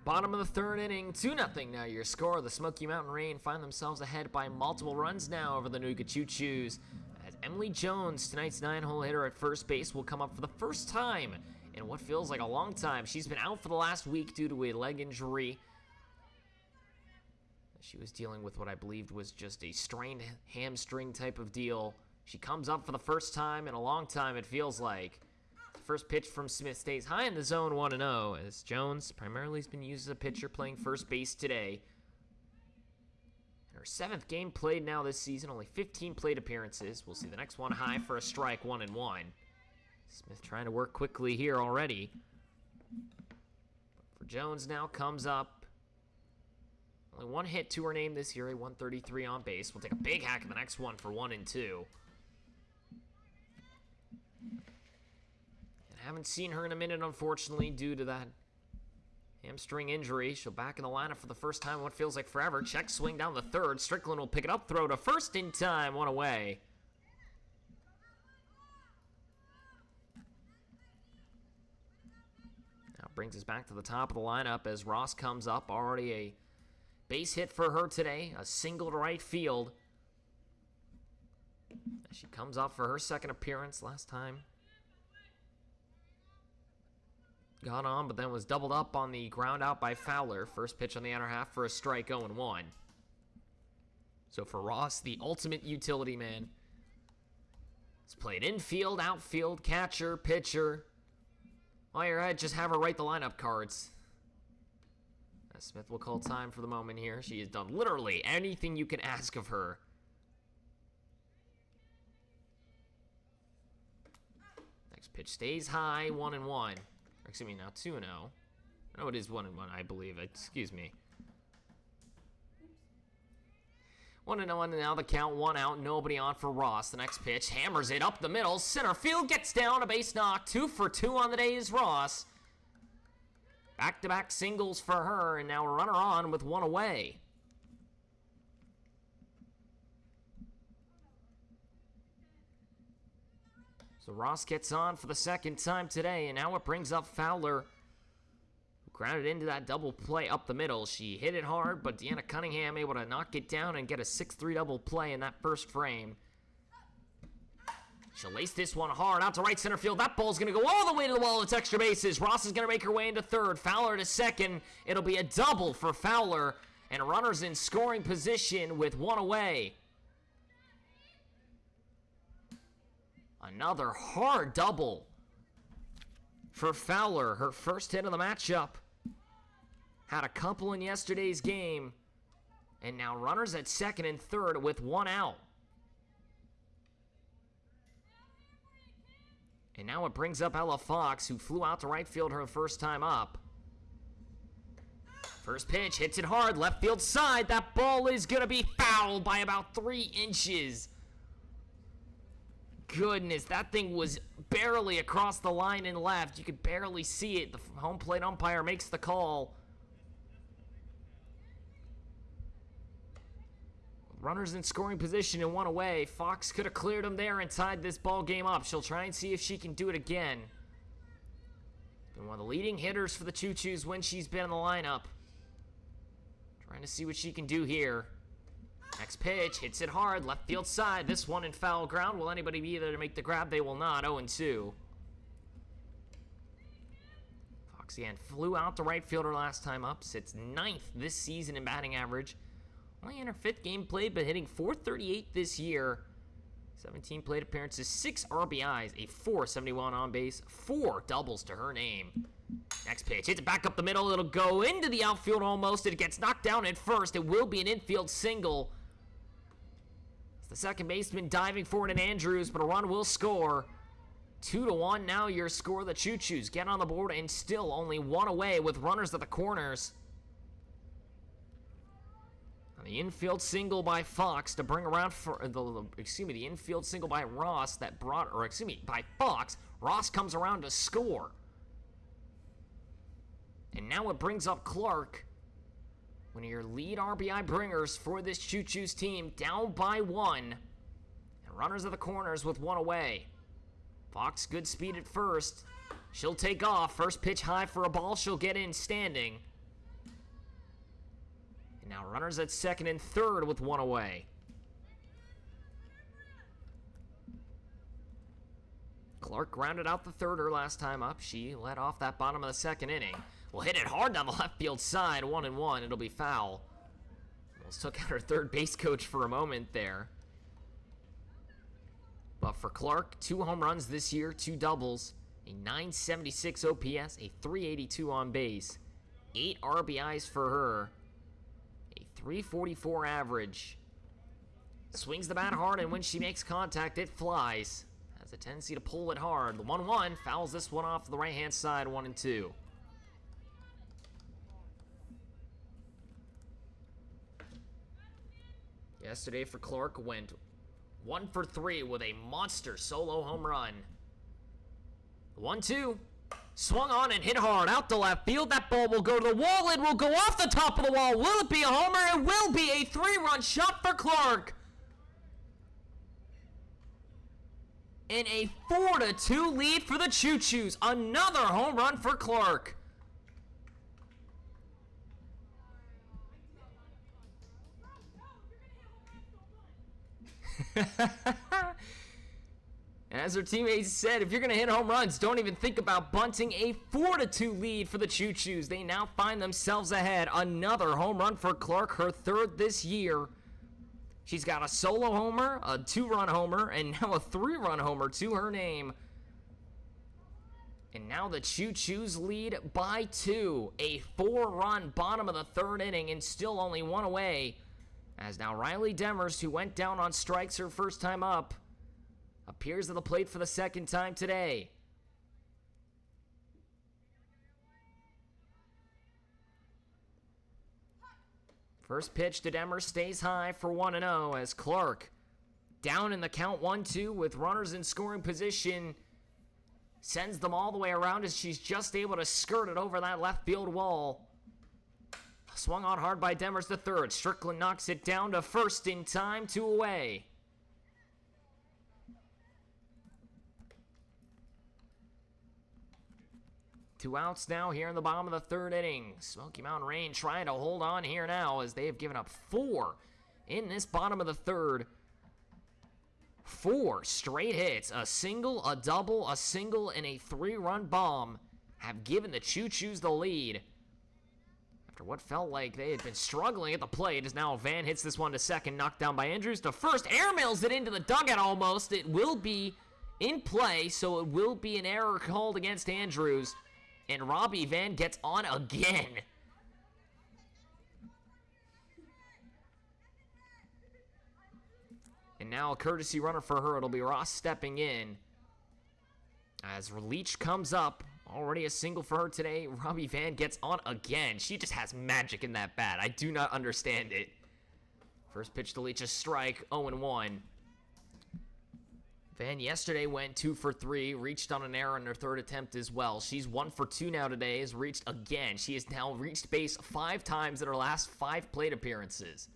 Bottom of the 3rd inning, 2-0 now your score. The Smoky Mountain Reign find themselves ahead by multiple runs now over the Nooga Choos. As Emily Jones, tonight's 9-hole hitter at first base, will come up for the first time in what feels like a long time. She's been out for the last week due to a leg injury. She was dealing with what I believed was just a strained hamstring type of deal. She comes up for the first time in a long time, it feels like. First pitch from Smith stays high in the zone, 1-0, as Jones primarily has been used as a pitcher playing first base today. Her 7th game played now this season, only 15 plate appearances. We'll see the next one high for a strike, 1-1. Smith trying to work quickly here already. But for Jones now comes up. Only 1 hit to her name this year, a 133 on base. We'll take a big hack at the next one for 1-2. Haven't seen her in a minute, unfortunately, due to that Hamstring injury. She'll back in the lineup for the first time in what feels like forever. Check swing down the third. Strickland will pick it up. Throw to first in time. One away. Now brings us back to the top of the lineup as Ross comes up. Already a base hit for her today. A single to right field. As she comes up for her second appearance. Last time got on, but then was doubled up on the ground out by Fowler. First pitch on the outer half for a strike, 0-1. So for Ross, the ultimate utility man. He's played infield, outfield, catcher, pitcher. While you're at, just have her write the lineup cards. As Smith will call time for the moment here. She has done literally anything you can ask of her. Next pitch stays high, 1-1. Excuse me, now 2-0. No, it is 1-1, I believe. Excuse me. 1-0, and now the count, 1 out, nobody on for Ross. The next pitch hammers it up the middle. Center field gets down, a base knock. 2 for 2 on the day is Ross. Back-to-back singles for her, and now a runner on with 1 away. So Ross gets on for the second time today, and now it brings up Fowler, who grounded into that double play up the middle. She hit it hard, but Deanna Cunningham able to knock it down and get a 6-3 double play in that first frame. She'll lace this one hard out to right center field. That ball's going to go all the way to the wall. It's extra bases. Ross is going to make her way into third. Fowler to second. It'll be a double for Fowler, and runners in scoring position with 1 away. Another hard double for Fowler, her first hit of the matchup. Had a couple in yesterday's game, and now runners at second and third with 1 out. And now it brings up Ella Fox, who flew out to right field her first time up. First pitch, hits it hard, left field side. That ball is going to be fouled by about 3 inches. Goodness, that thing was barely across the line and left. You could barely see it. The home plate umpire makes the call. Runners in scoring position and 1 away. Fox could have cleared him there and tied this ball game up. She'll try and see if she can do it again. Been one of the leading hitters for the Choos when she's been in the lineup. Trying to see what she can do here. Next pitch, hits it hard, left field side. This one in foul ground. Will anybody be there to make the grab? They will not. 0-2. Fox again flew out to right fielder last time up. Sits 9th this season in batting average. Only in her 5th game played, but hitting .438 this year. 17 plate appearances, 6 RBIs, a .471 on base, 4 doubles to her name. Next pitch, hits it back up the middle. It'll go into the outfield almost. It gets knocked down at first. It will be an infield single. The second baseman diving forward in Andrews, but a run will score. 2-1 now your score. The Choos get on the board and still only 1 away with runners at the corners. And the infield single by Fox to bring around for the infield single by Ross that brought, by Fox. Ross comes around to score. And now it brings up Clark, one of your lead RBI bringers for this Choos team, down by 1. And runners at the corners with 1 away. Fox, good speed at first. She'll take off. First pitch high for a ball. She'll get in standing. And now runners at second and third with 1 away. Clark grounded out the third her last time up. She led off that bottom of the second inning. Will hit it hard down the left field side, 1-1. It'll be foul. Almost took out her third base coach for a moment there. But for Clark, 2 home runs this year, 2 doubles, a .976 OPS, a .382 on base, 8 RBIs for her, a .344 average. Swings the bat hard, and when she makes contact, it flies. Has a tendency to pull it hard. The 1-1 fouls this one off the right-hand side, 1-2. Yesterday for Clark went 1 for 3 with a monster solo home run. 1-2. Swung on and hit hard out to left field. That ball will go to the wall. It will go off the top of the wall. Will it be a homer? It will be a 3-run shot for Clark. And a 4-2 lead for the Choos. Another home run for Clark. And as their teammates said, if you're going to hit home runs, don't even think about bunting. A 4-2 lead for the Choos. They now find themselves ahead. Another home run for Clark, her 3rd this year. She's got a solo homer, a 2-run homer, and now a 3-run homer to her name. And now the Choos lead by 2. A 4-run bottom of the 3rd inning and still only 1 away. As now Riley Demers, who went down on strikes her first time up, appears at the plate for the 2nd time today. First pitch to Demers stays high for 1-0 as Clark, down in the count 1-2 with runners in scoring position, sends them all the way around as she's just able to skirt it over that left field wall. Swung on hard by Demers to third. Strickland knocks it down to first in time, 2 away. Two outs now here in the bottom of the 3rd inning. Smoky Mountain Rain trying to hold on here now as they have given up 4 in this bottom of the 3rd. 4 straight hits, a single, a double, a single, and a 3-run bomb have given the Choos the lead. After what felt like they had been struggling at the plate, as now Van hits this one to second, knocked down by Andrews to first, airmails it into the dugout almost. It will be in play, so it will be an error called against Andrews. And Robbie Van gets on again. And now a courtesy runner for her. It'll be Ross stepping in. As Leach comes up. Already a single for her today. Robbie Van gets on again. She just has magic in that bat. I do not understand it. First pitch to Leach, a strike. 0-1. Van yesterday went 2 for 3, reached on an error in her 3rd attempt as well. She's 1 for 2 now today, has reached again. She has now reached base 5 times in her last 5 plate appearances.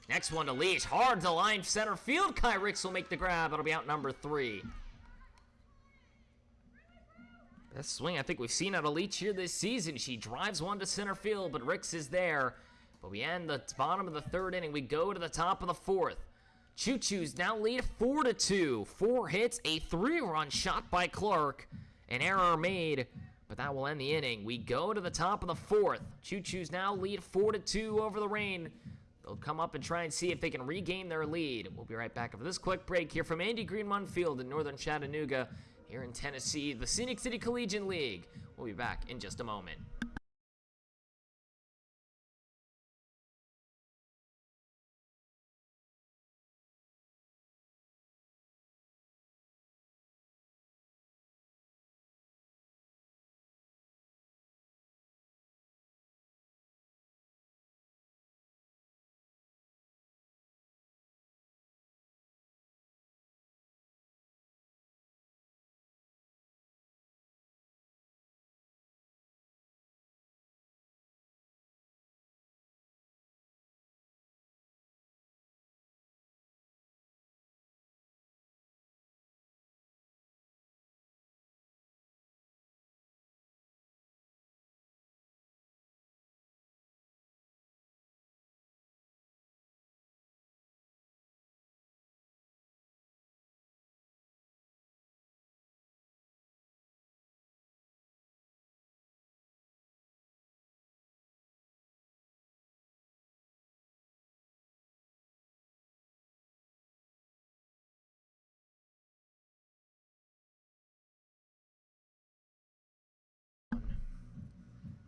Next one to Leach, hard to line center field. Kai Ricks will make the grab. It'll be out number 3. Best swing I think we've seen out of Leach here this season. She drives one to center field, but Ricks is there. But we end the bottom of the 3rd inning. We go to the top of the 4th. Choos now lead 4-2. 4 hits, a 3-run shot by Clark. An error made, but that will end the inning. We go to the top of the 4th. Choos now lead 4-2 over the Rain. They'll come up and try and see if they can regain their lead. We'll be right back after this quick break here from Andy Green Field in northern Chattanooga, here in Tennessee, the Scenic City Collegiate League. We'll be back in just a moment.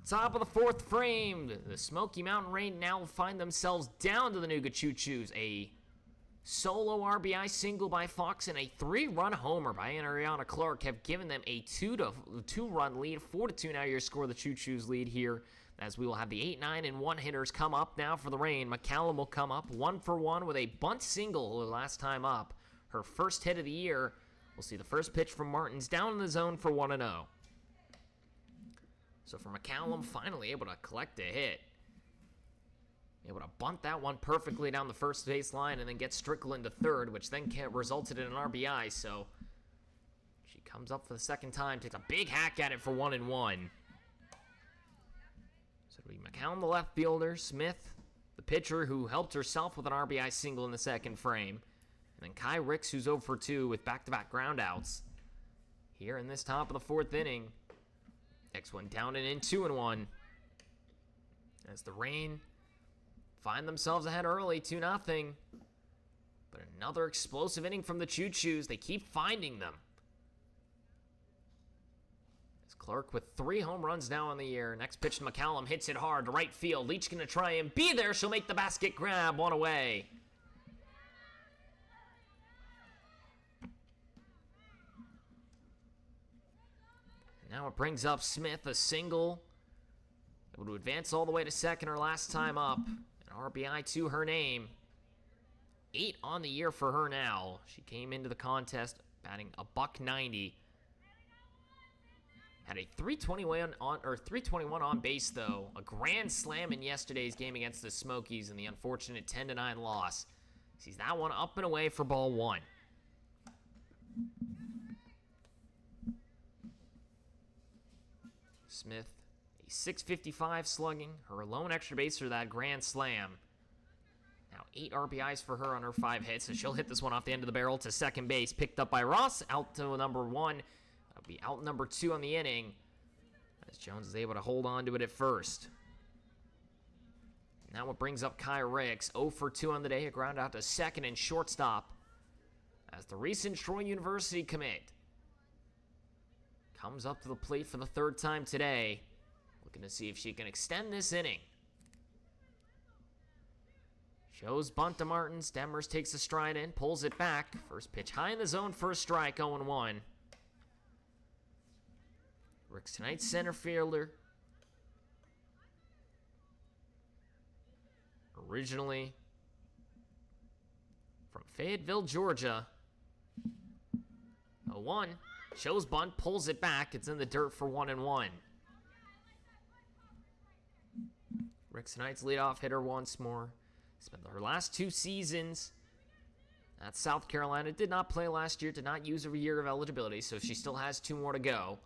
Top of the 4th frame, the Smoky Mountain Rain now find themselves down to the Nooga Choos. A solo RBI single by Fox and a 3-run homer by Ariana Clark have given them a 2-run lead. 4-2 now your score, the Choos lead here, as we will have the 8, 9, and 1 hitters come up now for the Rain. McCallum will come up 1 for 1 with a bunt single her last time up. Her first hit of the year. We'll see the first pitch from Martins down in the zone for 1-0. So for McCallum, finally able to collect a hit. Able to bunt that one perfectly down the first baseline and then get Strickland to third, which then resulted in an RBI. So she comes up for the second time, takes a big hack at it for 1-1. So it'll be McCallum, the left fielder, Smith, the pitcher who helped herself with an RBI single in the second frame, and then Kai Ricks, who's 0 for 2 with back-to-back groundouts. Here in this top of the fourth inning, next one down and in, 2-1. As the Reign find themselves ahead early, 2-0. But another explosive inning from the Choos. They keep finding them. As Clark with 3 home runs now on the year. Next pitch to McCallum, hits it hard to right field. Leach gonna try and be there. She'll make the basket grab, 1 away. Now it brings up Smith, a single. Able to advance all the way to second her last time up. An RBI to her name. 8 on the year for her now. She came into the contest batting a $190. Had a 321 on base though. A grand slam in yesterday's game against the Smokies in the unfortunate 10-9 loss. Sees that one up and away for ball 1. Smith, a .655 slugging, her lone extra base for that grand slam. Now 8 RBIs for her on her 5 hits, so she'll hit this one off the end of the barrel to second base. Picked up by Ross, out to number 1. That'll be out number 2 on the inning, as Jones is able to hold on to it at first. Now it brings up Kai Ricks, 0 for 2 on the day, a ground out to second and shortstop, as the recent Troy University commit comes up to the plate for the 3rd time today, looking to see if she can extend this inning. Shows bunt to Martins. Demers takes a stride in, pulls it back. First pitch high in the zone for a strike, 0-1. Ricks tonight's center fielder. Originally from Fayetteville, Georgia. 0-1. Shows bunt, pulls it back. It's in the dirt for 1-1. Ricks tonight's leadoff hitter once more. Spent her last 2 seasons at South Carolina. Did not play last year, did not use a year of eligibility, so she still has 2 more to go.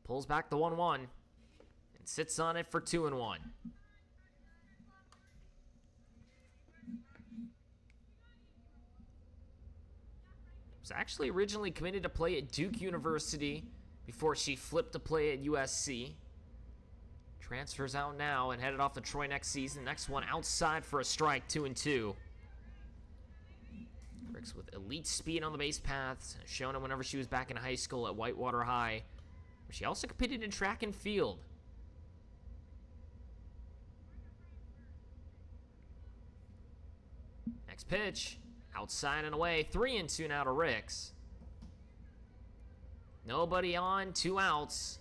Pulls back the 1-1 and sits on it for 2-1. Was actually originally committed to play at Duke University before she flipped to play at USC. Transfers out now and headed off to Troy next season. Next one outside for a strike, 2-2. Ricks with elite speed on the base paths, shown it whenever she was back in high school at Whitewater High. She also competed in track and field. Next pitch, outside and away, 3-2 now to Ricks. Nobody on, 2 outs.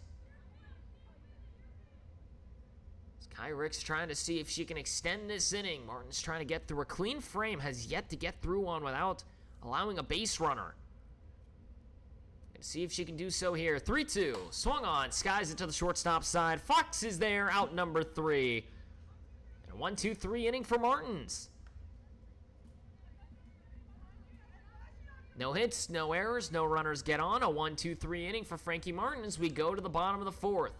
Kai Ricks trying to see if she can extend this inning. Martin's trying to get through a clean frame, has yet to get through one without allowing a base runner. And see if she can do so here. 3-2, swung on, skies it to the shortstop side. Fox is there, out number 3. And a 1-2-3 inning for Martins. No hits, no errors, no runners get on. A 1-2-3 inning for Frankie Martins. We go to the bottom of the 4th.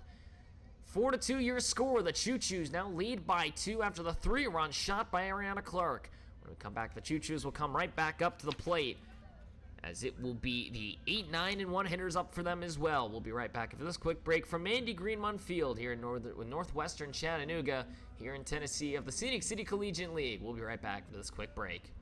4-2 your score. The Choos now lead by 2 after the 3-run shot by Ariana Clark. When we come back, the Choos will come right back up to the plate, as it will be the 8, 9, and 1 hitters up for them as well. We'll be right back after this quick break from Andy Greenmund Field here in Northwestern Chattanooga here in Tennessee of the Scenic City Collegiate League. We'll be right back for this quick break.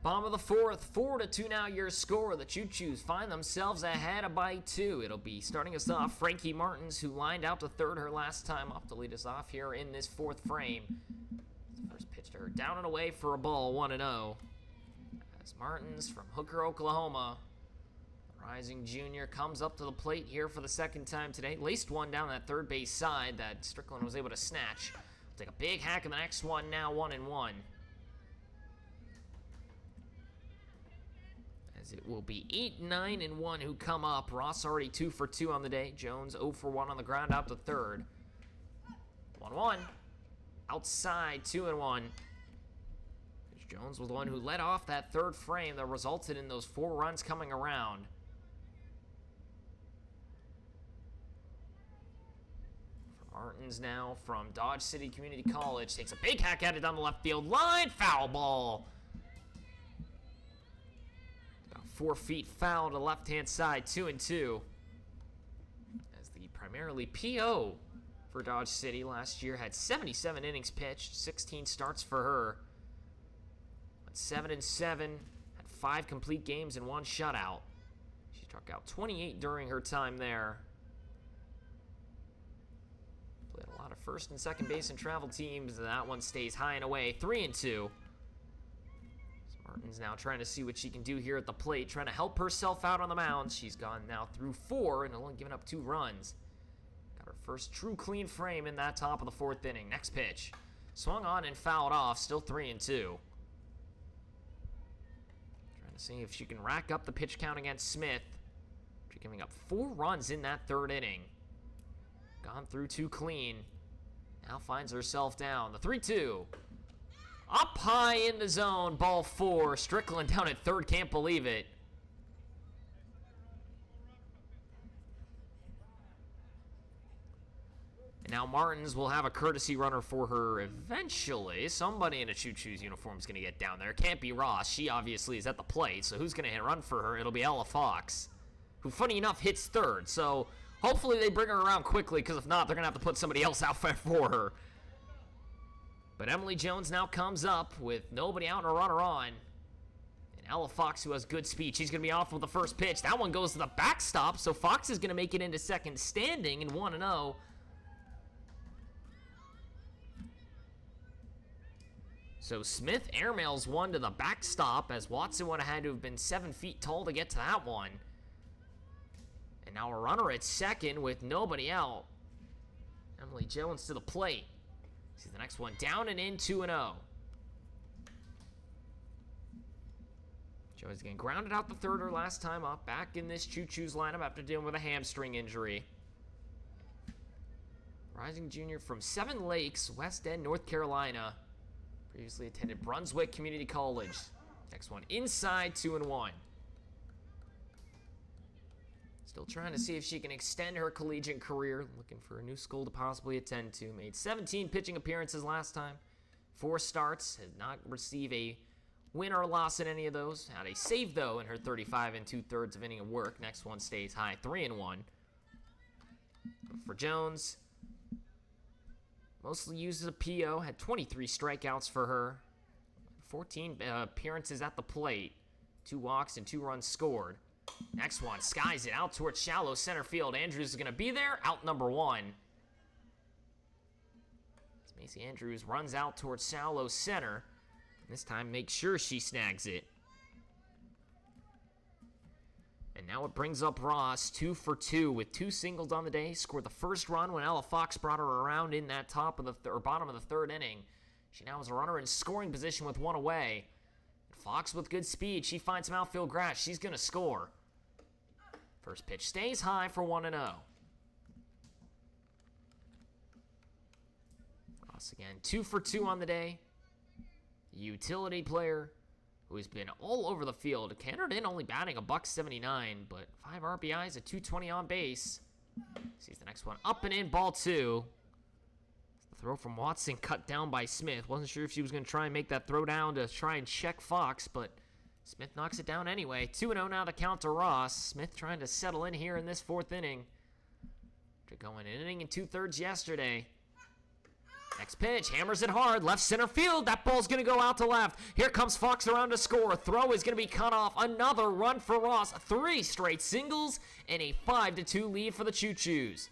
Bottom of the fourth, 4-2 now your score. The Choos find themselves ahead by 2. It'll be starting us off Frankie Martins, who lined out to third her last time up to lead us off here in this fourth frame. First pitch to her, down and away for a ball, 1-0. As Martins from Hooker, Oklahoma, rising junior, comes up to the plate here for the second time today. Laced one down that third base side that Strickland was able to snatch. Take a big hack in the next one now, 1-1. As it will be 8, 9, and 1 who come up. Ross already 2 for 2 on the day. Jones 0 for 1 on the ground out to third. 1-1. Outside, 2-1. Jones was the one who led off that third frame that resulted in those 4 runs coming around. Martins now from Dodge City Community College takes a big hack at it down the left field line. Foul ball. About 4 feet foul to left-hand side, 2-2. As the primarily PO for Dodge City last year had 77 innings pitched, 16 starts for her. Went 7-7, had 5 complete games and 1 shutout. She struck out 28 during her time there. Played a lot of first and second base and travel teams. That one stays high and away, 3-2. Martin's now trying to see what she can do here at the plate, trying to help herself out on the mound. She's gone now through 4 and only given up 2 runs. Got her first true clean frame in that top of the 4th inning. Next pitch. Swung on and fouled off, still 3-2. Trying to see if she can rack up the pitch count against Smith. She's giving up 4 runs in that 3rd inning. Gone through 2 clean. Now finds herself down. The 3-2. Up high in the zone. Ball 4. Strickland down at third. Can't believe it. And now Martins will have a courtesy runner for her eventually. Somebody in a Choos uniform is going to get down there. Can't be Ross. She obviously is at the plate. So who's going to run for her? It'll be Ella Fox, who funny enough hits third. So hopefully they bring her around quickly, because if not, they're going to have to put somebody else out for her. But Emily Jones now comes up with nobody out and a runner on. And Ella Fox, who has good speed, she's going to be off with the first pitch. That one goes to the backstop, so Fox is going to make it into second standing in 1-0. So Smith airmails one to the backstop, as Watson would have had to have been 7 feet tall to get to that one. And now a runner at second with nobody out. Emily Jones to the plate. See the next one down and in, 2-0. Jones getting grounded out the third her last time up. Back in this Choos lineup after dealing with a hamstring injury. Rising junior from Seven Lakes, West End, North Carolina. Previously attended Brunswick Community College. Next one inside, 2-1. Still trying to see if she can extend her collegiate career. Looking for a new school to possibly attend to. Made 17 pitching appearances last time. 4 starts. Has not received a win or loss in any of those. Had a save, though, in her 35 2/3 of inning of work. Next one stays high, 3-1. For Jones, mostly used as a PO. Had 23 strikeouts for her. 14 appearances at the plate. 2 walks and 2 runs scored. Next one, skies it out towards shallow center field. Andrews is going to be there, out number 1. As Macy Andrews runs out towards shallow center. This time, make sure she snags it. And now it brings up Ross, 2 for 2 with 2 singles on the day. Scored the first run when Ella Fox brought her around in that top of the or bottom of the 3rd inning. She now has a runner in scoring position with 1 away. Fox with good speed. She finds some outfield grass. She's going to score. First pitch stays high for 1-0. Ross again, 2 for 2 on the day. Utility player who has been all over the field. Cantered in only batting $179, but 5 RBIs, a 220 on base. Sees the next one up and in, ball 2. The throw from Watson cut down by Smith. Wasn't sure if she was going to try and make that throw down to try and check Fox, but Smith knocks it down anyway. 2-0 now the count to Ross. Smith trying to settle in here in this 4th inning. After going an inning and 2/3 yesterday. Next pitch, hammers it hard, left center field. That ball's going to go out to left. Here comes Fox around to score. Throw is going to be cut off. Another run for Ross. 3 straight singles and a 5-2 lead for the Choos.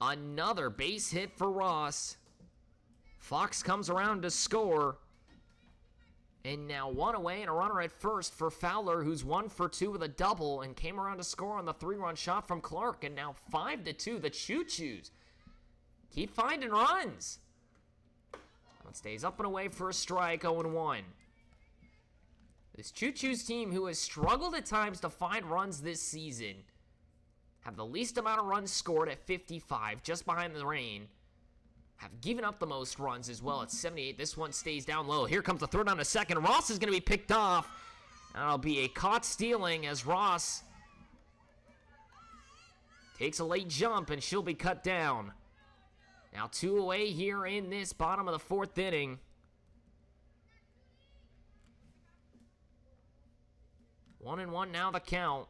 Another base hit for Ross. Fox comes around to score. And now 1 away and a runner at first for Fowler, who's 1 for 2 with a double and came around to score on the 3-run shot from Clark. And now 5-2, the Choos keep finding runs. It stays up and away for a strike, 0-1. This Choos team, who has struggled at times to find runs this season, have the least amount of runs scored at 55, just behind the Reign. Have given up the most runs as well at 78. This one stays down low. Here comes the throw down to second. Ross is going to be picked off. That'll be a caught stealing as Ross takes a late jump and she'll be cut down. Now 2 away here in this bottom of the 4th inning. 1-1 now the count.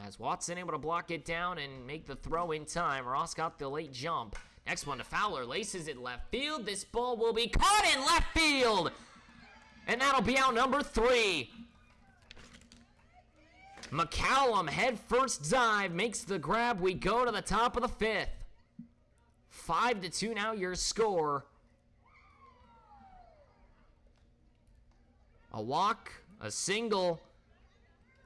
As Watson able to block it down and make the throw in time. Ross got the late jump. Next one to Fowler, laces it left field. This ball will be caught in left field. And that'll be out number 3. McCallum, head first dive, makes the grab. We go to the top of the 5th. 5-2 now your score. A walk, a single,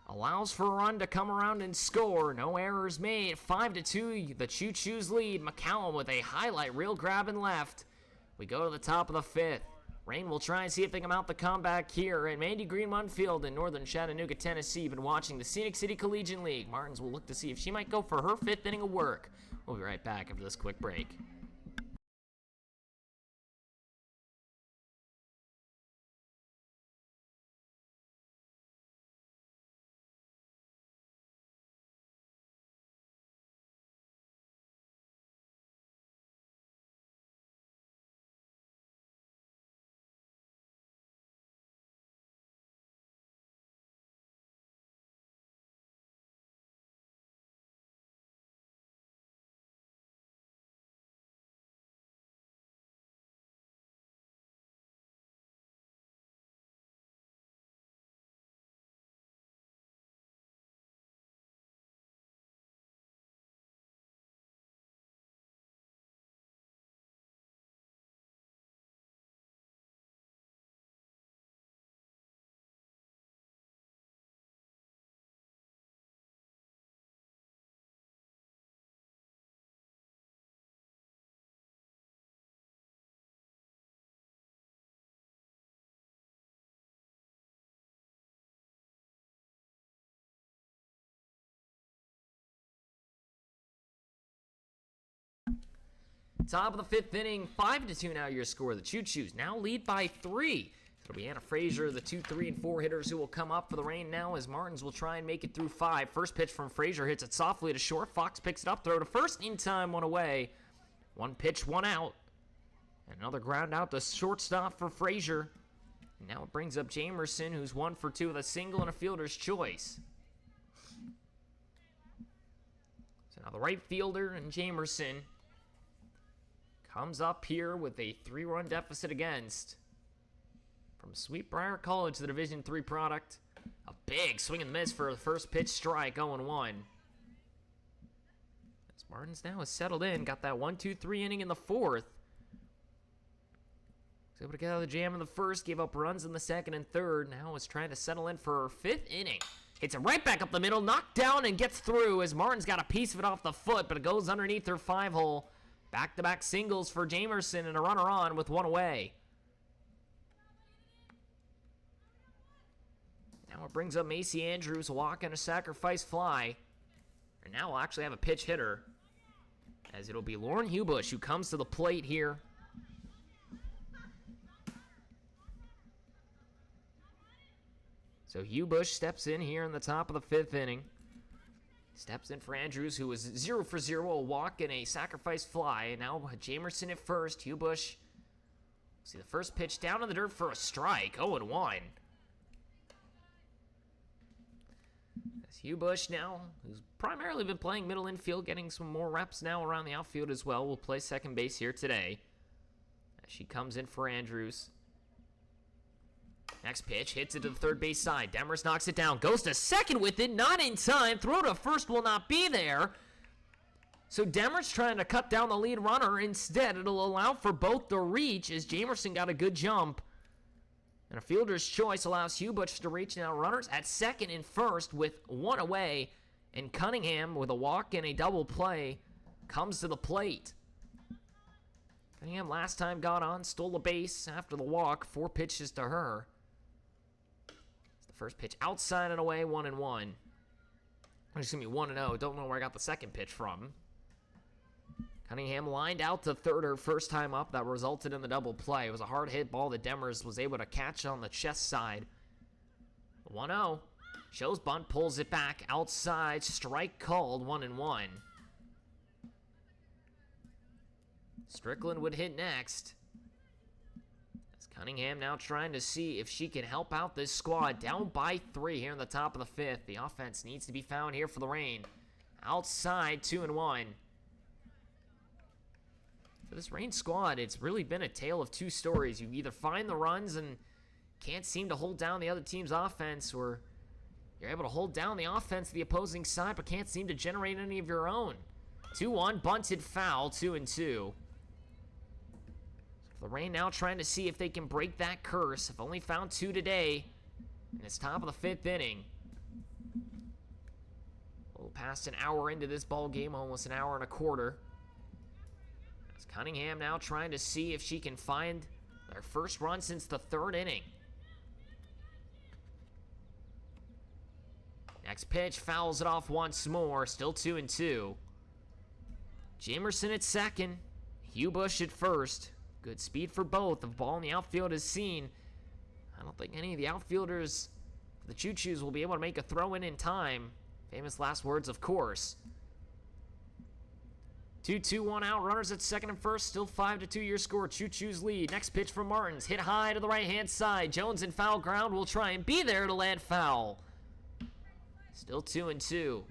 allows for a run to come around and score. No errors made. 5-2, the Choos lead. McCallum with a highlight reel grab and left. We go to the top of the 5th. Reign will try and see if they can mount the comeback here at Mandy Greenmont Field in northern Chattanooga, Tennessee. Been watching the Scenic City Collegiate League. Martins will look to see if she might go for her 5th inning of work. We'll be right back after this quick break. Top of the 5th inning, 5-2 now your score. The Choos now lead by 3. It'll be Anna Frazier, the 2, 3, and 4 hitters who will come up for the Reign now as Martins will try and make it through 5. First pitch from Frazier hits it softly to short. Fox picks it up, throw to first, in time, 1 away. 1 pitch, 1 out. And another ground out to shortstop for Frazier. And now it brings up Jamerson, who's 1 for 2 with a single and a fielder's choice. So now the right fielder and Jamerson comes up here with a 3-run deficit against. From Sweetbriar College, the Division III product. A big swing and miss for the first pitch strike, 0-1. As Martins now has settled in, got that 1-2-3 inning in the 4th. Was able to get out of the jam in the 1st, gave up runs in the 2nd and 3rd. Now is trying to settle in for her 5th inning. Hits it right back up the middle, knocked down and gets through as Martins got a piece of it off the foot, but it goes underneath her 5-hole. Back-to-back singles for Jamerson and a runner on with 1 away. Now it brings up Macy Andrews, a walk and a sacrifice fly. And now we'll actually have a pinch hitter, as it'll be Lauren Hubush who comes to the plate here. So Hubush steps in here in the top of the 5th inning. Steps in for Andrews, who was 0 for 0, a walk and a sacrifice fly. And now Jamerson at first. Hubush. See the first pitch down in the dirt for a strike. 0-1. As Hugh Bush now, who's primarily been playing middle infield, getting some more reps now around the outfield as well, will play second base here today. As she comes in for Andrews. Next pitch, hits it to the third base side. Demers knocks it down, goes to second with it, not in time. Throw to first will not be there. So Demers trying to cut down the lead runner. Instead, it'll allow for both the reach as Jamerson got a good jump. And a fielder's choice allows Hugh Bush to reach. Now runners at second and first with one away. And Cunningham, with a walk and a double play, comes to the plate. Cunningham last time got on, stole a base after the walk. 4 pitches to her. It's the first pitch outside and away, 1-1. Excuse me, 1-0. Don't know where I got the second pitch from. Cunningham lined out to third her first time up. That resulted in the double play. It was a hard hit ball that Demers was able to catch on the chest side. 1-0. Choos bunt, pulls it back outside. Strike called, 1-1. Strickland would hit next. As Cunningham now trying to see if she can help out this squad. Down by 3 here in the top of the 5th. The offense needs to be found here for the Reign. Outside, 2-1. For this Reign squad, it's really been a tale of two stories. You either find the runs and can't seem to hold down the other team's offense, or you're able to hold down the offense of the opposing side but can't seem to generate any of your own. 2-1, bunted foul, 2-2. So the Reign now trying to see if they can break that curse. Have only found 2 today, and it's top of the 5th inning. A little past an hour into this ball game, almost an hour and a quarter. As Cunningham now trying to see if she can find their first run since the 3rd inning. Next pitch, fouls it off once more, still 2-2. Jamerson at second, Hugh Bush at first. Good speed for both. The ball in the outfield is seen. I don't think any of the outfielders for the Choos will be able to make a throw in time. Famous last words, of course. 2-2, 1 out. Runners at second and first. Still 5-2 your score. Choos lead. Next pitch from Martins. Hit high to the right-hand side. Jones in foul ground will try and be there to land foul. Still 2-2.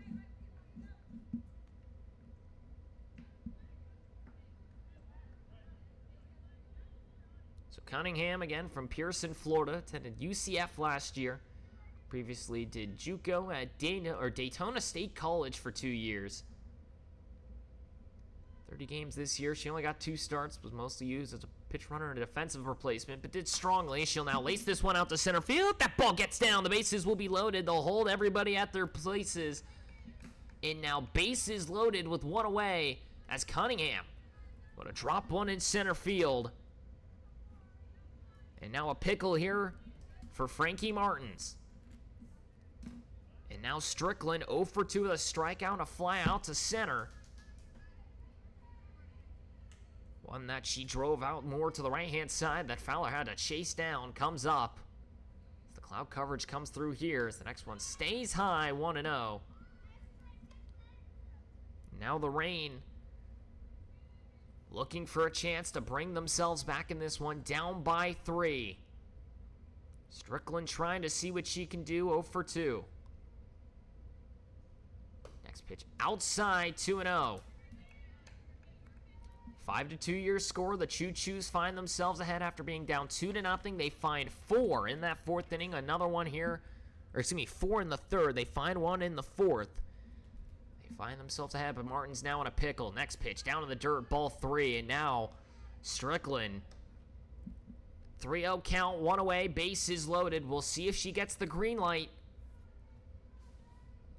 So Cunningham, again, from Pearson, Florida. Attended UCF last year. Previously did JUCO at Daytona State College for 2 years. 30 games this year. She only got 2 starts, was mostly used as a pitch runner and a defensive replacement, but did strongly. She'll now lace this one out to center field. That ball gets down. The bases will be loaded. They'll hold everybody at their places. And now bases loaded with 1 away as Cunningham going to drop one in center field. And now a pickle here for Frankie Martins. And now Strickland 0 for 2 with a strikeout and a fly out to center. One that she drove out more to the right-hand side that Fowler had to chase down. Comes up. As the cloud coverage comes through here as the next one stays high, 1-0. Now the Reign looking for a chance to bring themselves back in this one, down by 3. Strickland trying to see what she can do, 0 for 2. Next pitch outside, 2-0. 5-2 your score. The Choos find themselves ahead after being down 2-0. They find 4 in that 4th inning. Another one here, or excuse me, 4 in the 3rd. They find 1 in the 4th. They find themselves ahead, but Martin's now in a pickle. Next pitch down to the dirt, ball 3, and now Strickland. 3-0 count, 1 away, bases loaded. We'll see if she gets the green light.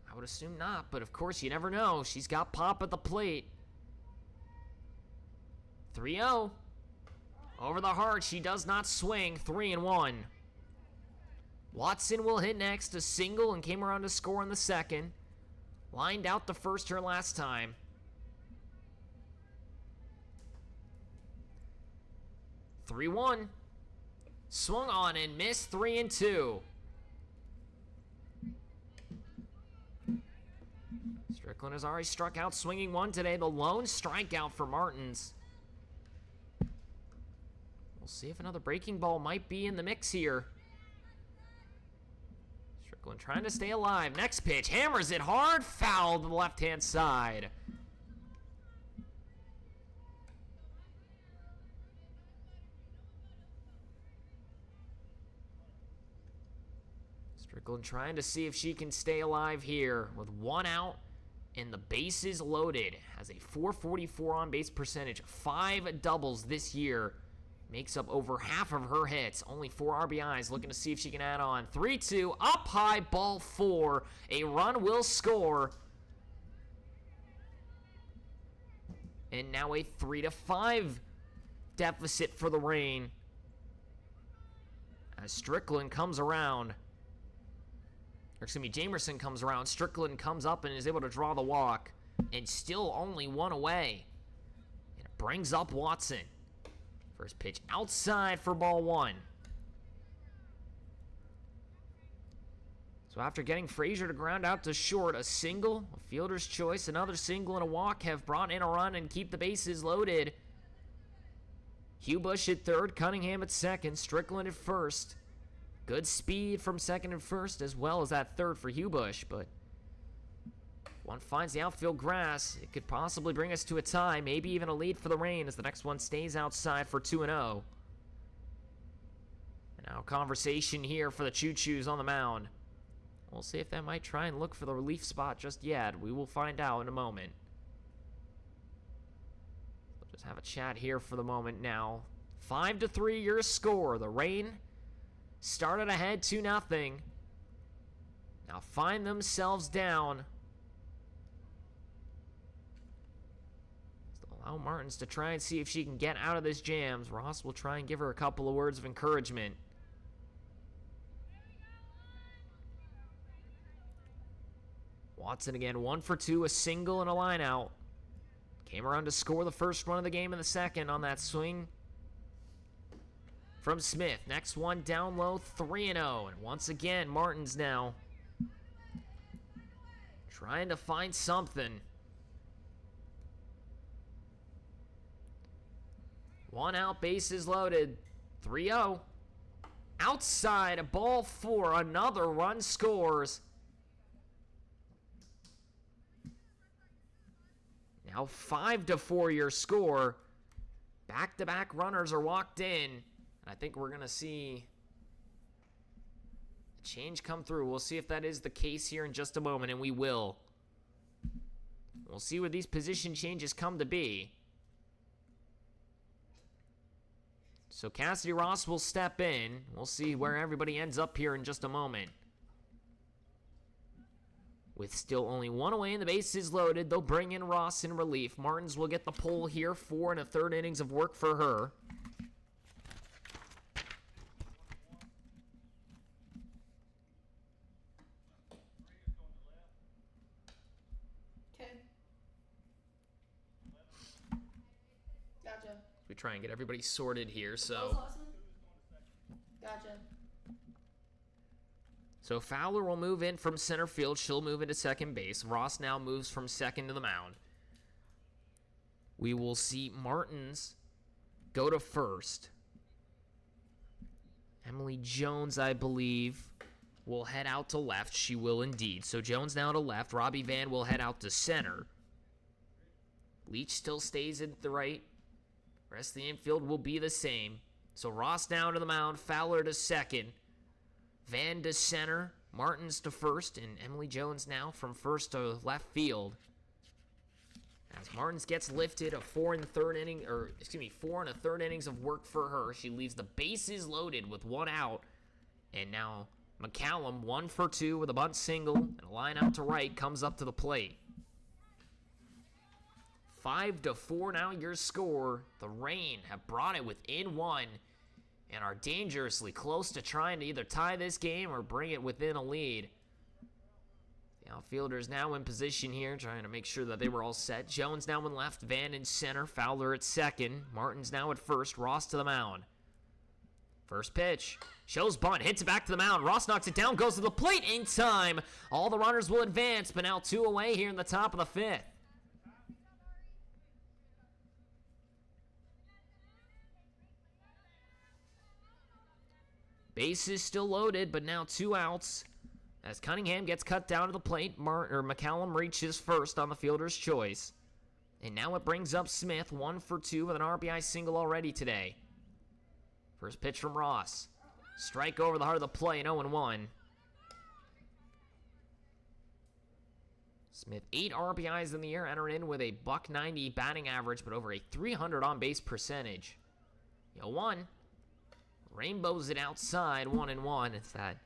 I would assume not, but of course you never know. She's got pop at the plate. 3-0. Over the heart, she does not swing. 3-1. Watson will hit next, a single, and came around to score in the 2nd. Lined out the first her last time. 3-1. Swung on and missed, 3-2. Strickland has already struck out swinging 1 today. The lone strikeout for Martins. We'll see if another breaking ball might be in the mix here. Strickland trying to stay alive. Next pitch, hammers it hard, foul to the left-hand side. Strickland trying to see if she can stay alive here with 1 out and the bases loaded. Has a .444 on-base percentage, 5 doubles this year. Makes up over half of her hits, only 4 RBIs. Looking to see if she can add on. 3-2, up high, ball 4. A run will score. And now a 3-5 deficit for the Reign. As Strickland comes around. Or excuse me, Jamerson comes around. Strickland comes up and is able to draw the walk. And still only 1 away. And it brings up Watson. First pitch outside for ball 1. So after getting Frazier to ground out to short, a single, a fielder's choice, another single, and a walk have brought in a run and keep the bases loaded. Hugh Bush at third, Cunningham at second, Strickland at first. Good speed from second and first, as well as that third for Hugh Bush, but one finds the outfield grass. It could possibly bring us to a tie, maybe even a lead for the Reign as the next one stays outside for 2-0. And now conversation here for the Choos on the mound. We'll see if they might try and look for the relief spot just yet. We will find out in a moment. We'll just have a chat here for the moment now. 5-3 your score. The Reign started ahead 2-0. Now find themselves down. Allow Martins to try and see if she can get out of this jams. Ross will try and give her a couple of words of encouragement. Watson again, 1 for 2, a single and a line out. Came around to score the first run of the game in the second on that swing from Smith. Next one down low, 3-0. And once again, Martins now trying to find something. 1 out, bases loaded. 3-0. Outside, a ball 4. Another run scores. Now 5-4 your score. Back-to-back runners are walked in. I think we're going to see a change come through. We'll see if that is the case here in just a moment, and we will. We'll see where these position changes come to be. So Cassidy Ross will step in. We'll see where everybody ends up here in just a moment. With still only 1 away and the bases loaded, they'll bring in Ross in relief. Martins will get the pull here. 4 1/3 innings of work for her. Okay. Gotcha. We try and get everybody sorted here, What was the so. last one? Gotcha. So Fowler will move in from center field. She'll move into second base. Ross now moves from second to the mound. We will see Martins go to first. Emily Jones, I believe, will head out to left. She will indeed. So Jones now to left. Robbie Van will head out to center. Leach still stays at the right. Rest of the infield will be the same. So Ross down to the mound. Fowler to second. Van to center, Martins to first, and Emily Jones now from first to left field. As Martins gets lifted, 4 1/3 innings of work for her. She leaves the bases loaded with 1 out. And now McCallum, 1 for 2 with a bunt single and a line out to right, comes up to the plate. 5-4 now your score. The Reign have brought it within 1. And are dangerously close to trying to either tie this game or bring it within a lead. The outfielders now in position here, trying to make sure that they were all set. Jones now in left, Van in center, Fowler at second, Martins now at first, Ross to the mound. First pitch, shows bunt, hits it back to the mound. Ross knocks it down, goes to the plate in time. All the runners will advance, but now 2 away here in the top of the 5th. Bases still loaded, but now 2 outs. As Cunningham gets cut down to the plate, McCallum reaches first on the fielder's choice. And now it brings up Smith, 1 for 2 with an RBI single already today. First pitch from Ross. Strike over the heart of the plate, 0-1. Smith, 8 RBIs in the year, entered in with a .190 batting average, but over a 300 on-base percentage. 0-1. Rainbows it outside, 1-1. It's that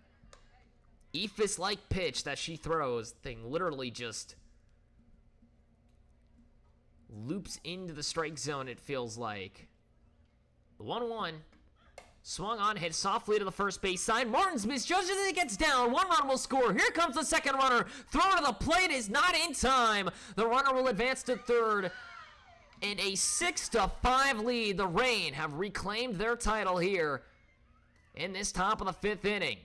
Ephus-like pitch that she throws. Thing literally just loops into the strike zone, it feels like. The 1-1. Swung on, hit softly to the first base side. Martins misjudges it, it gets down. 1 run will score. Here comes the second runner. Throw to the plate is not in time. The runner will advance to third. And a 6-5 lead. The Reign have reclaimed their title here in this top of the 5th inning.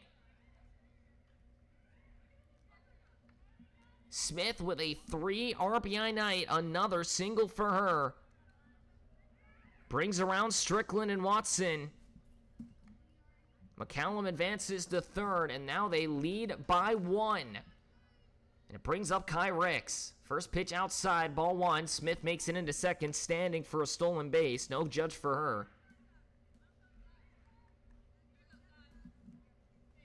Smith with a 3 RBI night. Another single for her. Brings around Strickland and Watson. McCallum advances to third, and now they lead by 1. And it brings up Kai Ricks. First pitch outside, ball 1. Smith makes it into second, standing for a stolen base. No judge for her.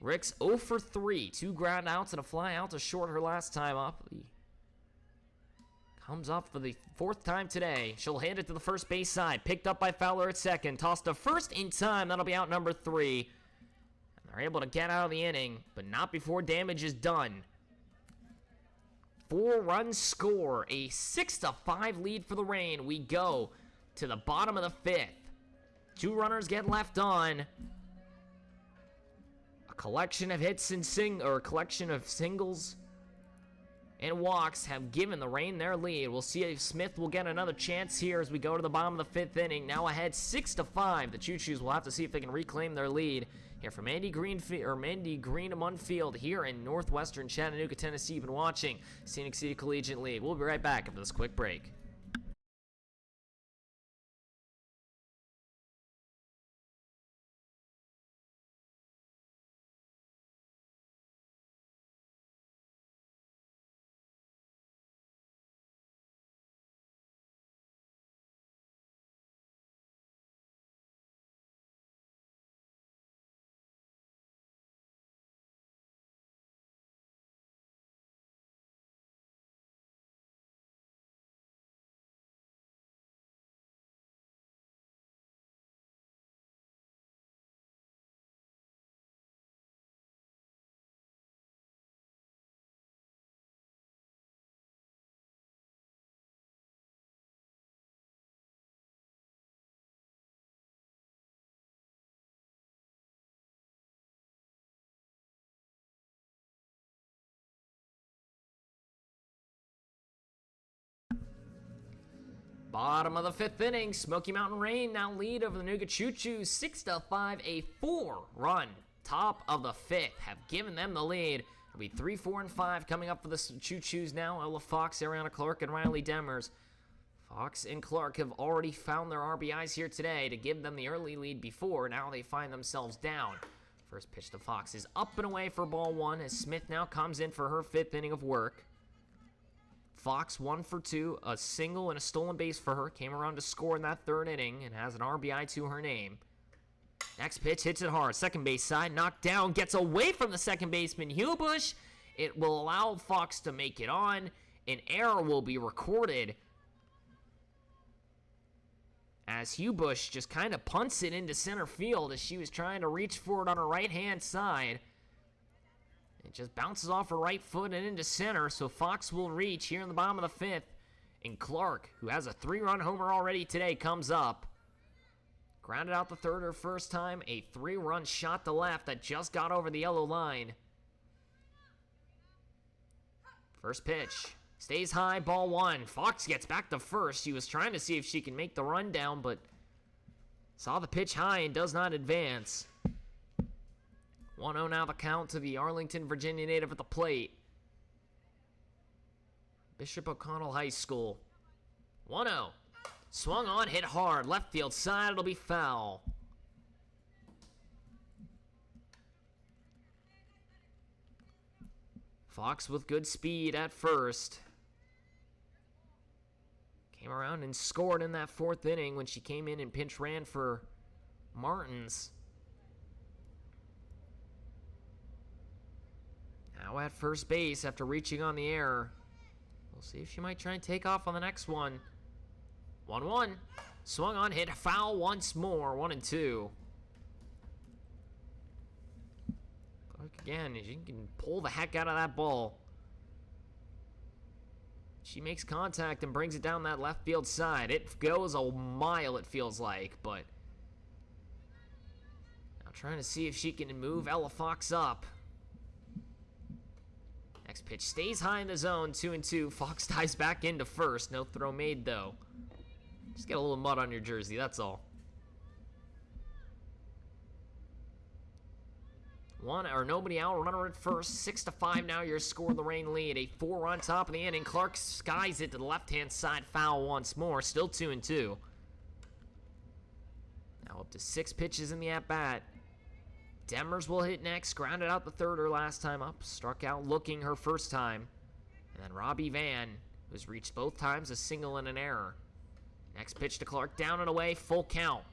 Ricks 0 for 3. 2 ground outs and a fly out to short her last time up. Comes up for the 4th time today. She'll hand it to the first base side. Picked up by Fowler at second. Tossed to first in time. That'll be out number 3. They're able to get out of the inning, but not before damage is done. 4-run score, a 6-5 lead for the Reign. We go to the bottom of the 5th. 2 runners get left on. A collection of hits and collection of singles and walks have given the Reign their lead. We'll see if Smith will get another chance here as we go to the bottom of the 5th inning. Now ahead 6-5. The Choos will have to see if they can reclaim their lead. Here from Mandy Greeneman Field here in northwestern Chattanooga, Tennessee. You've been watching Scenic City Collegiate League. We'll be right back after this quick break. Bottom of the 5th inning, Smoky Mountain Reign now lead over the Nooga Choo-Choos 6-5, a 4-run top of the 5th have given them the lead. It'll be 3, 4, and 5 coming up for the Choo-Choos now. Ella Fox, Ariana Clark, and Riley Demers. Fox and Clark have already found their RBIs here today to give them the early lead before. Now they find themselves down. First pitch to Fox is up and away for ball 1 as Smith now comes in for her 5th inning of work. Fox 1 for 2, a single and a stolen base for her. Came around to score in that 3rd inning and has an RBI to her name. Next pitch hits it hard. Second base side, knocked down, gets away from the second baseman, Hubush. It will allow Fox to make it on. An error will be recorded as Hubush just kind of punts it into center field as she was trying to reach for it on her right-hand side. It just bounces off her right foot and into center, so Fox will reach here in the bottom of the 5th. And Clark, who has a 3-run homer already today, comes up. Grounded out the third her first time, a 3-run shot to left that just got over the yellow line. First pitch, stays high, ball 1. Fox gets back to first. She was trying to see if she can make the run down, but saw the pitch high and does not advance. 1-0 now the count to the Arlington, Virginia native at the plate. Bishop O'Connell High School. 1-0. Swung on, hit hard. Left field side, it'll be foul. Fox with good speed at first. Came around and scored in that 4th inning when she came in and pinch ran for Martins. Now at first base after reaching on the air. We'll see if she might try and take off on the next one. 1-1. Swung on, hit foul once more. 1-2. Clark again, she can pull the heck out of that ball. She makes contact and brings it down that left field side. It goes a mile, it feels like, but now trying to see if she can move Ella Fox up. Next pitch stays high in the zone, 2-2. Fox dives back into first. No throw made, though. Just get a little mud on your jersey, that's all. Nobody out, runner at first. 6-5 now, your score the Reign lead. A 4-run top of the inning. Clark skies it to the left-hand side, foul once more. Still 2-2. Now up to 6 pitches in the at-bat. Demers will hit next, grounded out the third her last time up, struck out looking her first time. And then Robbie Van, who's reached both times a single and an error. Next pitch to Clark, down and away, full count.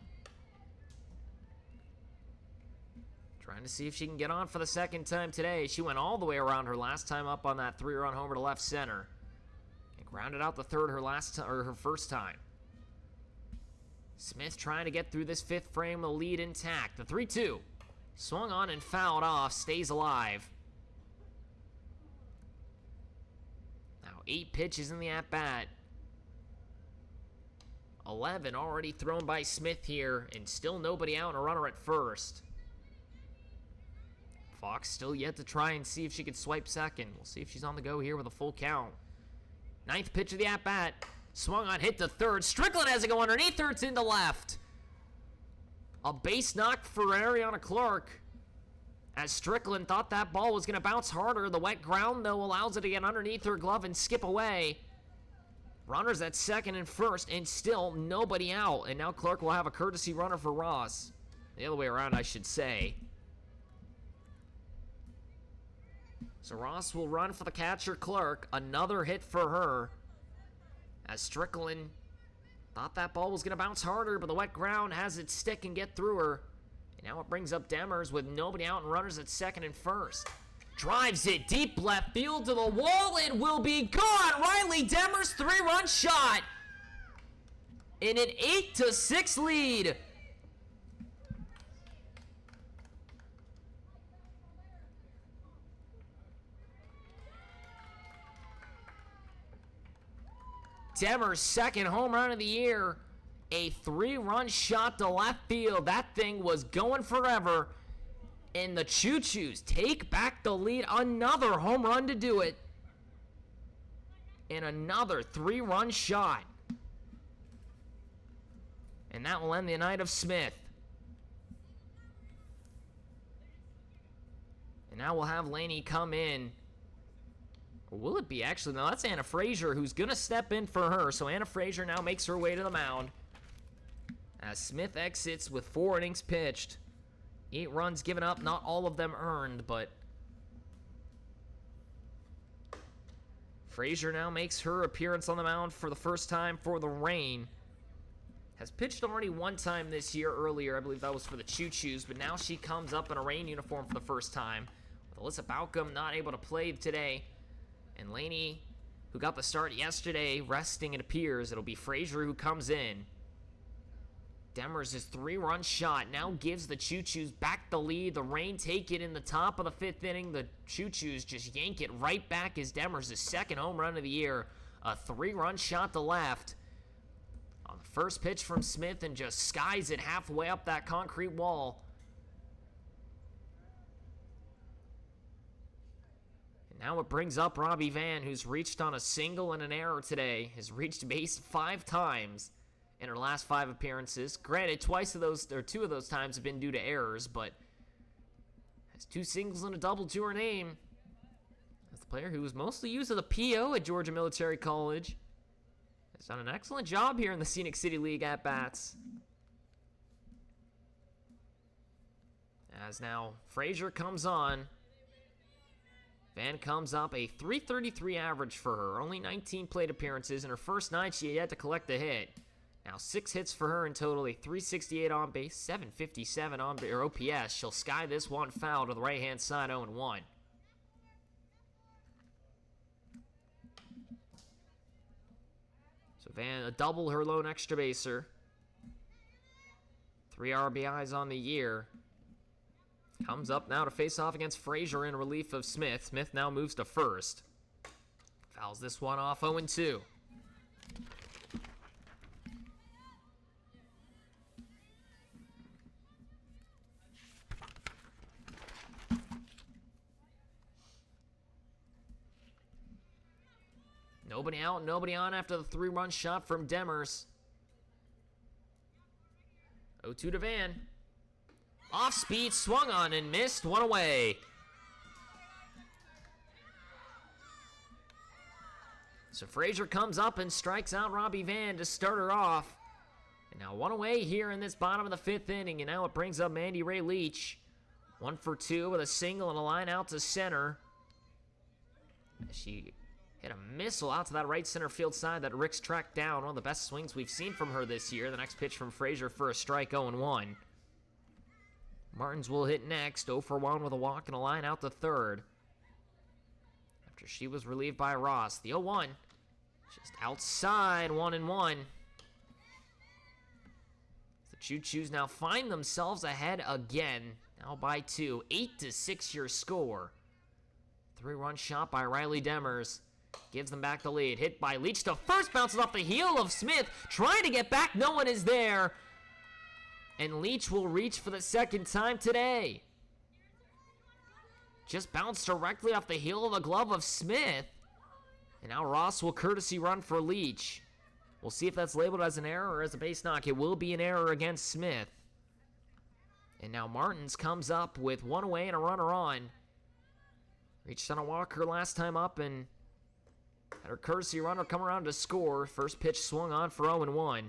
Trying to see if she can get on for the second time today. She went all the way around her last time up on that 3-run homer to left center. And grounded out the third her first time. Smith trying to get through this 5th frame with a lead intact. The 3-2. Swung on and fouled off, stays alive. Now 8 pitches in the at-bat. 11 already thrown by Smith here, and still nobody out and a runner at first. Fox still yet to try and see if she could swipe second. We'll see if she's on the go here with a full count. 9th pitch of the at-bat. Swung on, hit to third. Strickland has it go underneath her, it's into left. A base knock for Ariana Clark. As Strickland thought that ball was going to bounce harder. The wet ground, though, allows it to get underneath her glove and skip away. Runners at second and first, and still nobody out. And now Clark will have a courtesy runner for Ross. The other way around, I should say. So Ross will run for the catcher, Clark. Another hit for her. As Strickland thought that ball was going to bounce harder, but the wet ground has it stick and get through her. And now it brings up Demers with nobody out and runners at second and first. Drives it deep left field to the wall. It will be gone. Riley Demers' 3-run shot. In an 8-6 lead. Demers' 2nd home run of the year. A 3-run shot to left field. That thing was going forever. And the Choos take back the lead. Another home run to do it. And another 3-run shot. And that will end the night of Smith. And now we'll have Laney come in. Or will it be actually? No, that's Anna Frazier who's going to step in for her. So Anna Frazier now makes her way to the mound. As Smith exits with 4 innings pitched. 8 runs given up, not all of them earned, but Frazier now makes her appearance on the mound for the first time for the Reign. Has pitched already 1 time this year earlier. I believe that was for the Choos, but now she comes up in a Reign uniform for the first time. With Alyssa Baucom not able to play today. And Laney, who got the start yesterday, resting, it appears. It'll be Frazier who comes in. Demers' 3-run shot now gives the Choos back the lead. The Reign take it in the top of the 5th inning. The Choos just yank it right back as Demers' 2nd home run of the year. A 3-run shot to left. On the first pitch from Smith and just skies it halfway up that concrete wall. And now it brings up Robbie Van, who's reached on a single and an error today. Has reached base 5 times. In her last 5 appearances. Granted, 2 of those times have been due to errors, but has 2 singles and a double to her name. As the player who was mostly used as a PO at Georgia Military College has done an excellent job here in the Scenic City League at bats. As now Frazier comes on. Van comes up a .333 average for her. Only 19 plate appearances. In her first 9, she had yet to collect a hit. Now 6 hits for her in total, a .368 on base, .757 on or OPS. She'll sky this one foul to the right-hand side, 0-1. So Van, a double, her lone extra baser. 3 RBIs on the year. Comes up now to face off against Frazier in relief of Smith. Smith now moves to first. Fouls this one off, 0-2. Nobody out, nobody on after the 3-run shot from Demers. 0-2 to Van. Off speed, swung on and missed, one away. So Frazier comes up and strikes out Robbie Van to start her off. And now one away here in this bottom of the 5th inning, and now it brings up Mandy Ray Leach. 1 for 2 with a single and a line out to center. She hit a missile out to that right center field side that Rick's tracked down. One of the best swings we've seen from her this year. The next pitch from Frazier for a strike, 0-1. Martins will hit next, 0 for 1 with a walk and a line out to third. After she was relieved by Ross. The 0-1, just outside, 1-1. The Choo-Choos now find themselves ahead again, now by 2. 8-6 your score. 3-run shot by Riley Demers. Gives them back the lead. Hit by Leach to first, bounces off the heel of Smith. Trying to get back, no one is there. And Leach will reach for the second time today. Just bounced directly off the heel of the glove of Smith. And now Ross will courtesy run for Leach. We'll see if that's labeled as an error or as a base knock. It will be an error against Smith. And now Martins comes up with 1 away and a runner on. Reached on a walker last time up and had her courtesy runner come around to score. First pitch swung on for 0-1.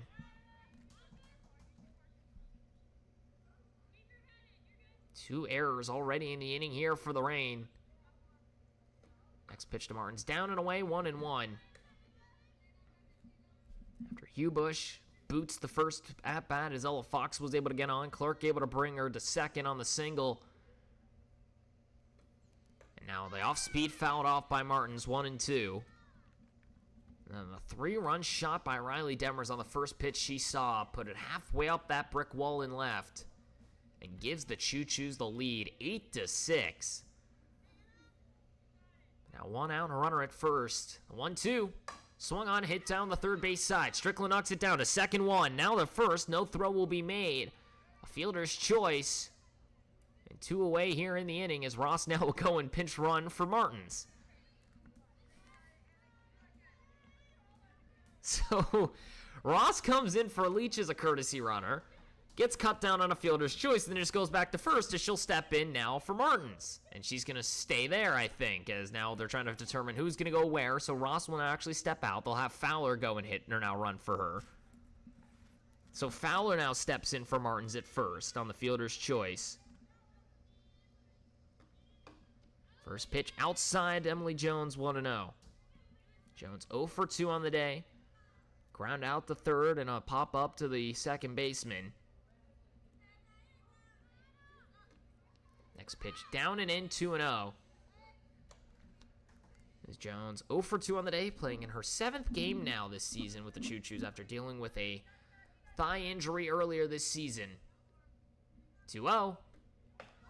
Two errors already in the inning here for the Rain. Next pitch to Martins, down and away, 1-1. After Hugh Bush boots the first at-bat as Ella Fox was able to get on. Clark able to bring her to second on the single. And now the off-speed fouled off by Martins, 1-2. And then the 3-run shot by Riley Demers on the first pitch she saw. Put it halfway up that brick wall and left. And gives the Choo-Choos the lead, 8-6. Now 1 out and a runner at first. 1-2. Swung on, hit down the third base side. Strickland knocks it down to second 1. Now the first, no throw will be made. A fielder's choice. And 2 away here in the inning as Ross now will go and pinch run for Martins. So Ross comes in for Leach as a courtesy runner. Gets cut down on a fielder's choice, and then just goes back to first as she'll step in now for Martins. And she's going to stay there, I think, as now they're trying to determine who's going to go where. So Ross will now actually step out. They'll have Fowler go and hit or now run for her. So Fowler now steps in for Martins at first on the fielder's choice. First pitch outside Emily Jones, 1-0. Jones 0 for 2 on the day. Ground out the third and a pop up to the second baseman. Next pitch down and in, 2-0. Is Jones 0 for 2 on the day, playing in her 7th game now this season with the Choo-Choos after dealing with a thigh injury earlier this season. 2-0.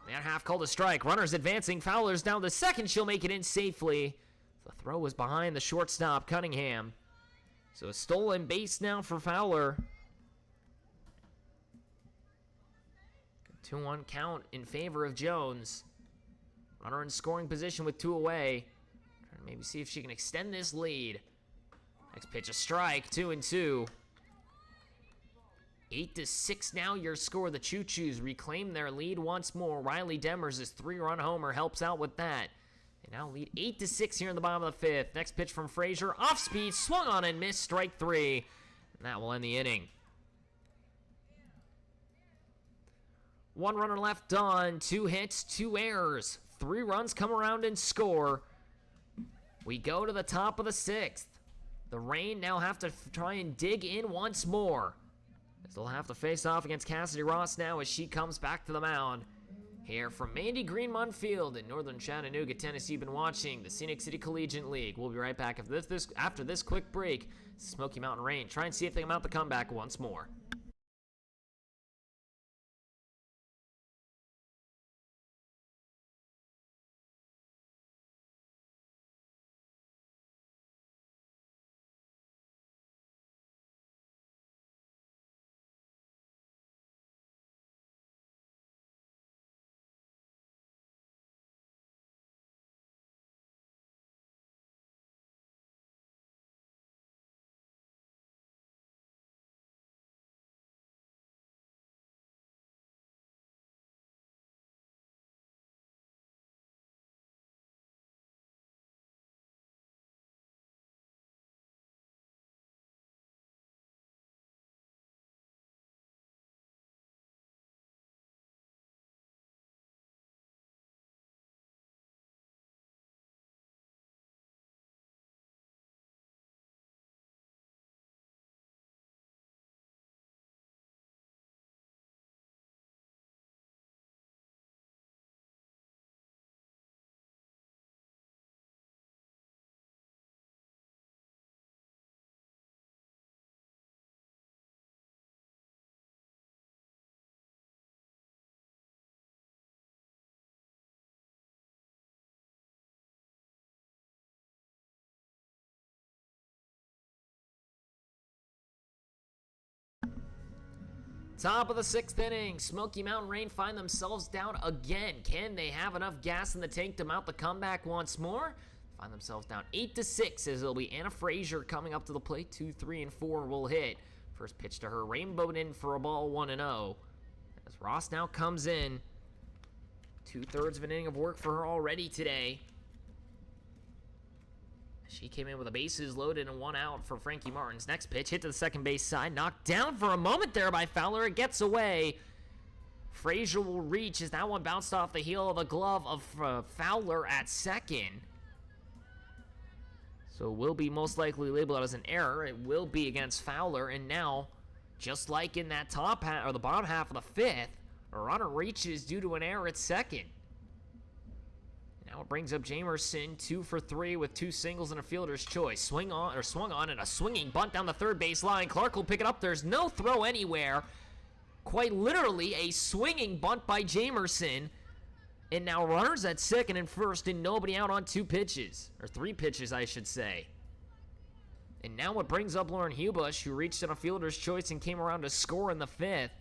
That half called a strike. Runners advancing. Fowler's down to second. She'll make it in safely. The throw was behind the shortstop, Cunningham. So a stolen base now for Fowler. 2-1 count in favor of Jones. Runner in scoring position with 2 away. Trying to maybe see if she can extend this lead. Next pitch, a strike, 2-2. 8-6 now your score. The Choo-Choos reclaim their lead once more. Riley Demers' 3-run homer helps out with that. They now lead 8-6 here in the bottom of the 5th. Next pitch from Frazier, off speed, swung on and missed, strike 3. And that will end the inning. 1 runner left on, 2 hits, 2 errors, 3 runs come around and score. We go to the top of the 6th. The Reign now have to try and dig in once more. They'll have to face off against Cassidy Ross now as she comes back to the mound. Here from Mandy Greenmont Field in northern Chattanooga, Tennessee, you've been watching the Scenic City Collegiate League. We'll be right back after this quick break. Smoky Mountain Reign try and see if they can mount the comeback once more. Top of the 6th inning, Smoky Mountain Reign find themselves down again. Can they have enough gas in the tank to mount the comeback once more? Find themselves down 8-6 as it'll be Anna Frazier coming up to the plate. 2, 3, and 4 will hit. First pitch to her, rainbowed in for a ball, 1-0. As Ross now comes in. 2/3 of an inning of work for her already today. She came in with the bases loaded and 1 out for Frankie Martin's next pitch. Hit to the second base side. Knocked down for a moment there by Fowler. It gets away. Frazier will reach as that one bounced off the heel of the glove of Fowler at second. So it will be most likely labeled as an error. It will be against Fowler. And now, just like in that top half or the bottom half of the 5th, a runner reaches due to an error at second. Now it brings up Jamerson, 2 for 3 with 2 singles and a fielder's choice. Swung on, and a swinging bunt down the third base line. Clark will pick it up. There's no throw anywhere. Quite literally a swinging bunt by Jamerson. And now runners at second and first and nobody out on 2 pitches. Or 3 pitches, I should say. And now it brings up Lauren Hubush, who reached on a fielder's choice and came around to score in the 5th.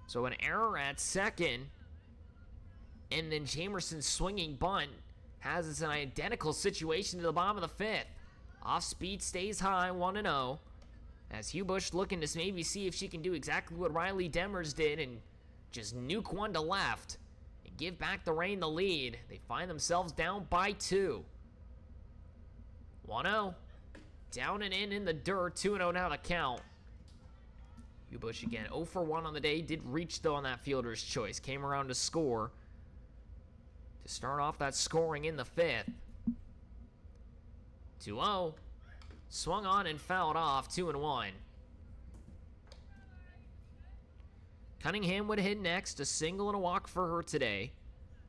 So an error at second, and then Jamerson's swinging bunt has us an identical situation to the bottom of the 5th. Off speed stays high, 1-0. As Hubush looking to maybe see if she can do exactly what Riley Demers did and just nuke one to left and give back the Reign the lead. They find themselves down by 2. 1-0. Down and in the dirt, 2-0 now to count. Hubush again, 0 for 1 on the day. Did reach, though, on that fielder's choice. Came around to score. To start off that scoring in the 5th. 2-0. Swung on and fouled off, 2-1. Cunningham would hit next. A single and a walk for her today.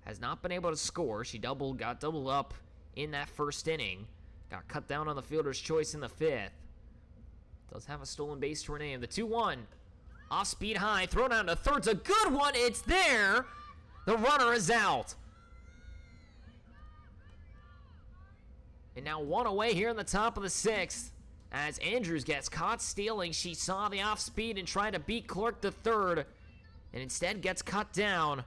Has not been able to score. She got doubled up in that first inning. Got cut down on the fielder's choice in the 5th. Does have a stolen base to her name. The 2-1. Off speed high. Throw down to third's a good one. It's there. The runner is out. And now 1 away here in the top of the 6th. As Andrews gets caught stealing. She saw the off speed and tried to beat Clark to third. And instead gets cut down.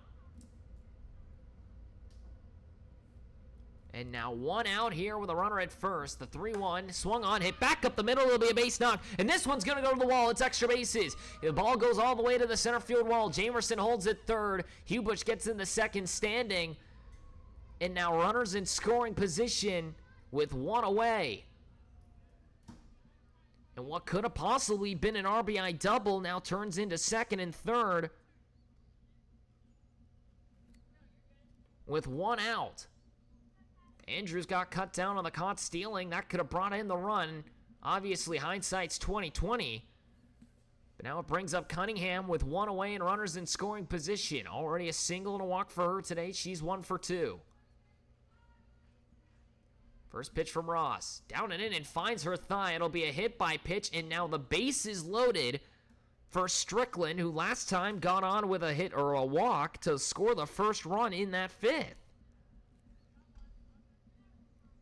And now 1 out here with a runner at first. The 3-1 swung on, hit back up the middle. It'll be a base knock. And this one's going to go to the wall. It's extra bases. The ball goes all the way to the center field wall. Jamerson holds it third. Hubush gets in the second standing. And now runners in scoring position with 1 away. And what could have possibly been an RBI double now turns into second and third. with one out. Andrews got cut down on the caught stealing. That could have brought in the run. Obviously, hindsight's 20/20. But now it brings up Cunningham with one away and runners in scoring position. Already a single and a walk for her today. She's 1 for 2. First pitch from Ross. Down and in and finds her thigh. It'll be a hit by pitch, and now the base is loaded for Strickland, who last time got on with a hit or a walk to score the first run in that fifth.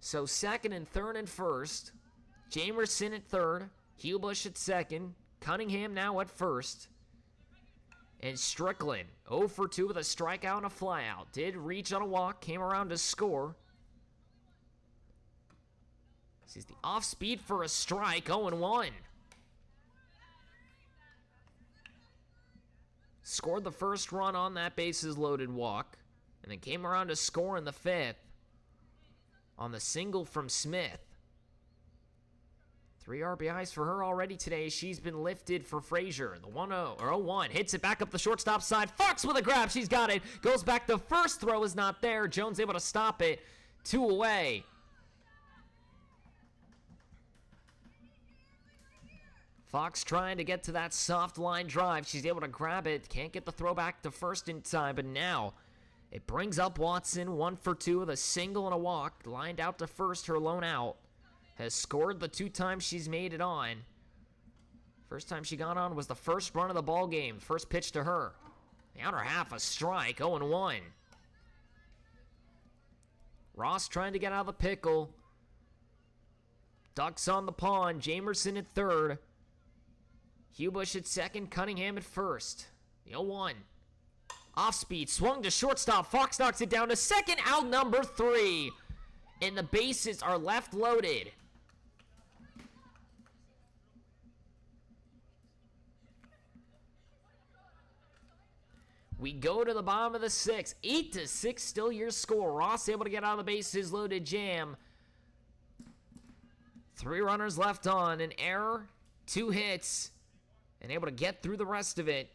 So second and third and first. Jamerson at third. Hubush at second. Cunningham now at first. And Strickland 0 for 2 with a strikeout and a flyout. Did reach on a walk. Came around to score. This is the off speed for a strike. 0-1. Scored the first run on that bases loaded walk. And then came around to score in the fifth on the single from Smith. 3 RBIs for her already today. She's been lifted for Frazier. The 1-0 or 0-1 hits it back up the shortstop side. Fox with a grab. She's got it. Goes back. The first throw is not there. Jones able to stop it. 2 away. Fox trying to get to that soft line drive. She's able to grab it. Can't get the throw back to first in time, but now it brings up Watson, 1 for 2 with a single and a walk. Lined out to first, her lone out. Has scored the 2 times she's made it on. First time she got on was the first run of the ball game. First pitch to her. The outer half, a strike, 0-1. Ross trying to get out of the pickle. Ducks on the pond. Jamerson at third. Hubush at second. Cunningham at first. The 0-1. Off speed, swung to shortstop. Fox knocks it down to second, out number 3. And the bases are left loaded. We go to the bottom of the 6th. 8-6 still your score. Ross able to get out of the bases loaded jam. 3 runners left on. An error, 2 hits, and able to get through the rest of it.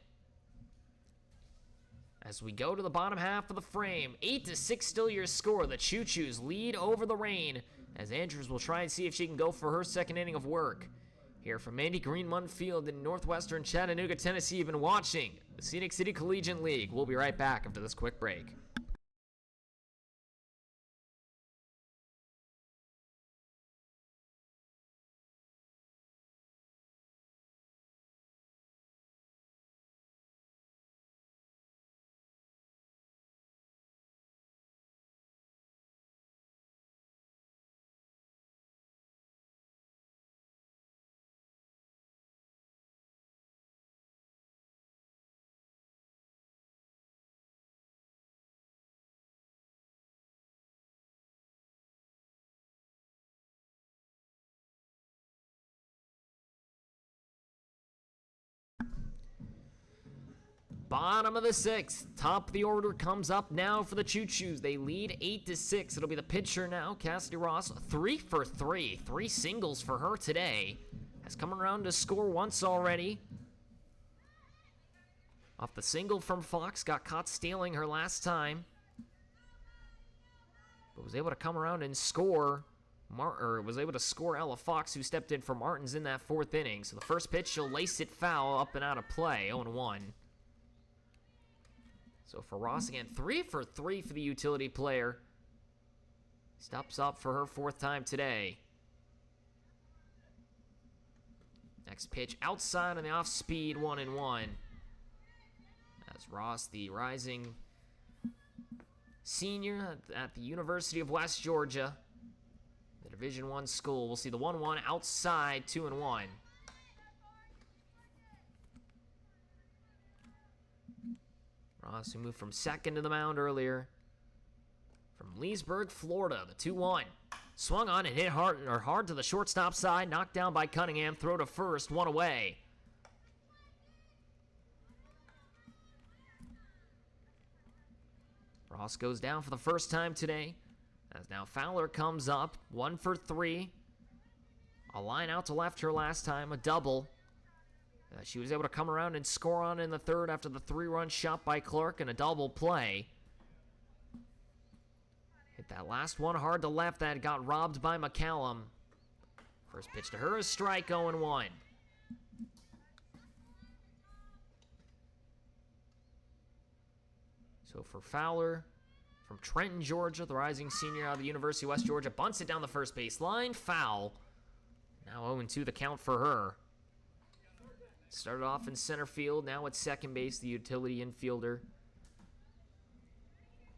As we go to the bottom half of the frame, 8-6 still your score. The Choos lead over the Reign, as Andrews will try and see if she can go for her second inning of work. Here from Mandy Greenmund Field in northwestern Chattanooga, Tennessee, you've been watching the Scenic City Collegiate League. We'll be right back after this quick break. Bottom of the 6th. Top of the order comes up now for the Choos. They lead 8-6. It'll be the pitcher now, Cassidy Ross. 3 for 3. 3 singles for her today. Has come around to score once already. Off the single from Fox. Got caught stealing her last time. But was able to come around and score. Was able to score Ella Fox, who stepped in for Martins in that 4th inning. So the first pitch, she'll lace it foul up and out of play. 0-1. So for Ross again, 3 for 3 for the utility player. Stops up for her 4th time today. Next pitch outside on the off speed, 1-1. As Ross, the rising senior at the University of West Georgia, the Division I school. We'll see the 1-1 outside, 2-1. Ross, who moved from second to the mound earlier. From Leesburg, Florida, the 2-1. Swung on and hit hard to the shortstop side. Knocked down by Cunningham. Throw to first, 1 away. Ross goes down for the first time today. As now Fowler comes up, 1 for 3. A line out to left her last time, a double. She was able to come around and score on in the 3rd after the 3-run shot by Clark and a double play. Hit that last one hard to left that got robbed by McCallum. First pitch to her is strike, 0-1. So for Fowler, from Trenton, Georgia, the rising senior out of the University of West Georgia, bunts it down the first base line, foul. Now 0-2 the count for her. Started off in center field, now at second base, the utility infielder.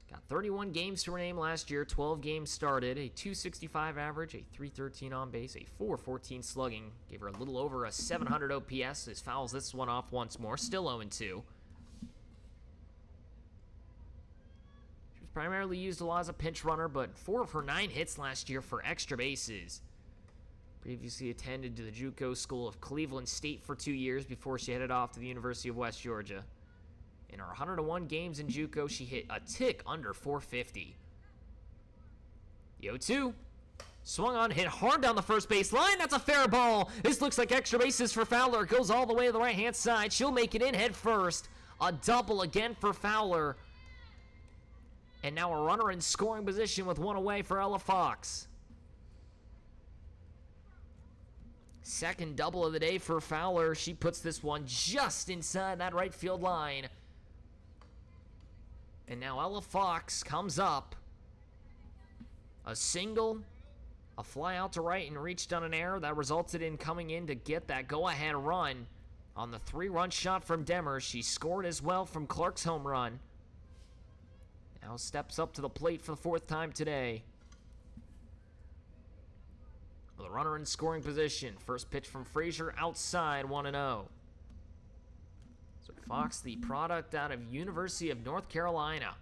Got 31 games to her name last year, 12 games started, a .265 average, a .313 on base, a .414 slugging. Gave her a little over a 700 OPS as fouls this one off once more, still 0-2. She was primarily used a lot as a pinch runner, but 4 of her 9 hits last year for extra bases. Previously attended to the JUCO School of Cleveland State for 2 years before she headed off to the University of West Georgia. In her 101 games in JUCO, she hit a tick under .450. The 0-2. Swung on, hit hard down the first base line. That's a fair ball. This looks like extra bases for Fowler. Goes all the way to the right-hand side. She'll make it in head first. A double again for Fowler. And now a runner in scoring position with one away for Ella Fox. Second double of the day for Fowler. She puts this one just inside that right field line. And now Ella Fox comes up. A single, a fly out to right and reached on an error that resulted in coming in to get that go-ahead run on the 3-run shot from Demers. She scored as well from Clark's home run. Now steps up to the plate for the 4th time today. With a runner in scoring position. First pitch from Frazier outside, 1-0. So Fox, the product out of University of North Carolina.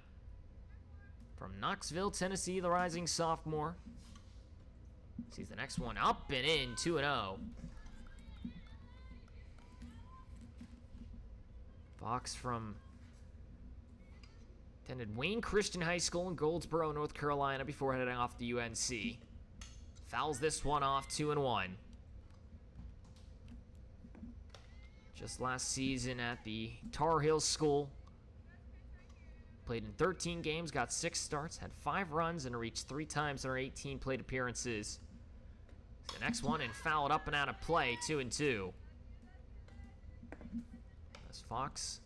From Knoxville, Tennessee, the rising sophomore. Sees the next one up and in, 2-0. Fox attended Wayne Christian High School in Goldsboro, North Carolina before heading off to UNC. Fouls this one off, 2-1. Just last season at the Tar Heels School. Played in 13 games, got 6 starts, had 5 runs, and reached 3 times in her 18 plate appearances. The next one and fouled up and out of play, 2-2. As Fox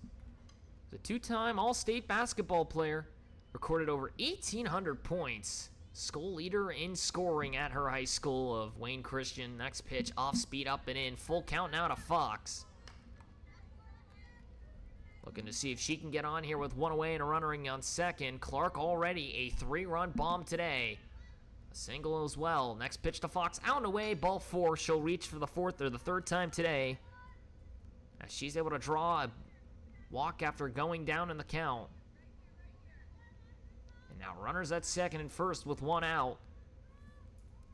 is a 2-time All-State basketball player, recorded over 1,800 points. School leader in scoring at her high school of Wayne Christian. Next pitch, off speed, up and in. Full count now to Fox. Looking to see if she can get on here with one away and a runner on second. Clark already a 3-run bomb today. A single as well. Next pitch to Fox, out and away, ball 4. She'll reach for the 4th or the 3rd time today, as she's able to draw a walk after going down in the count. And now runners at second and first with 1 out.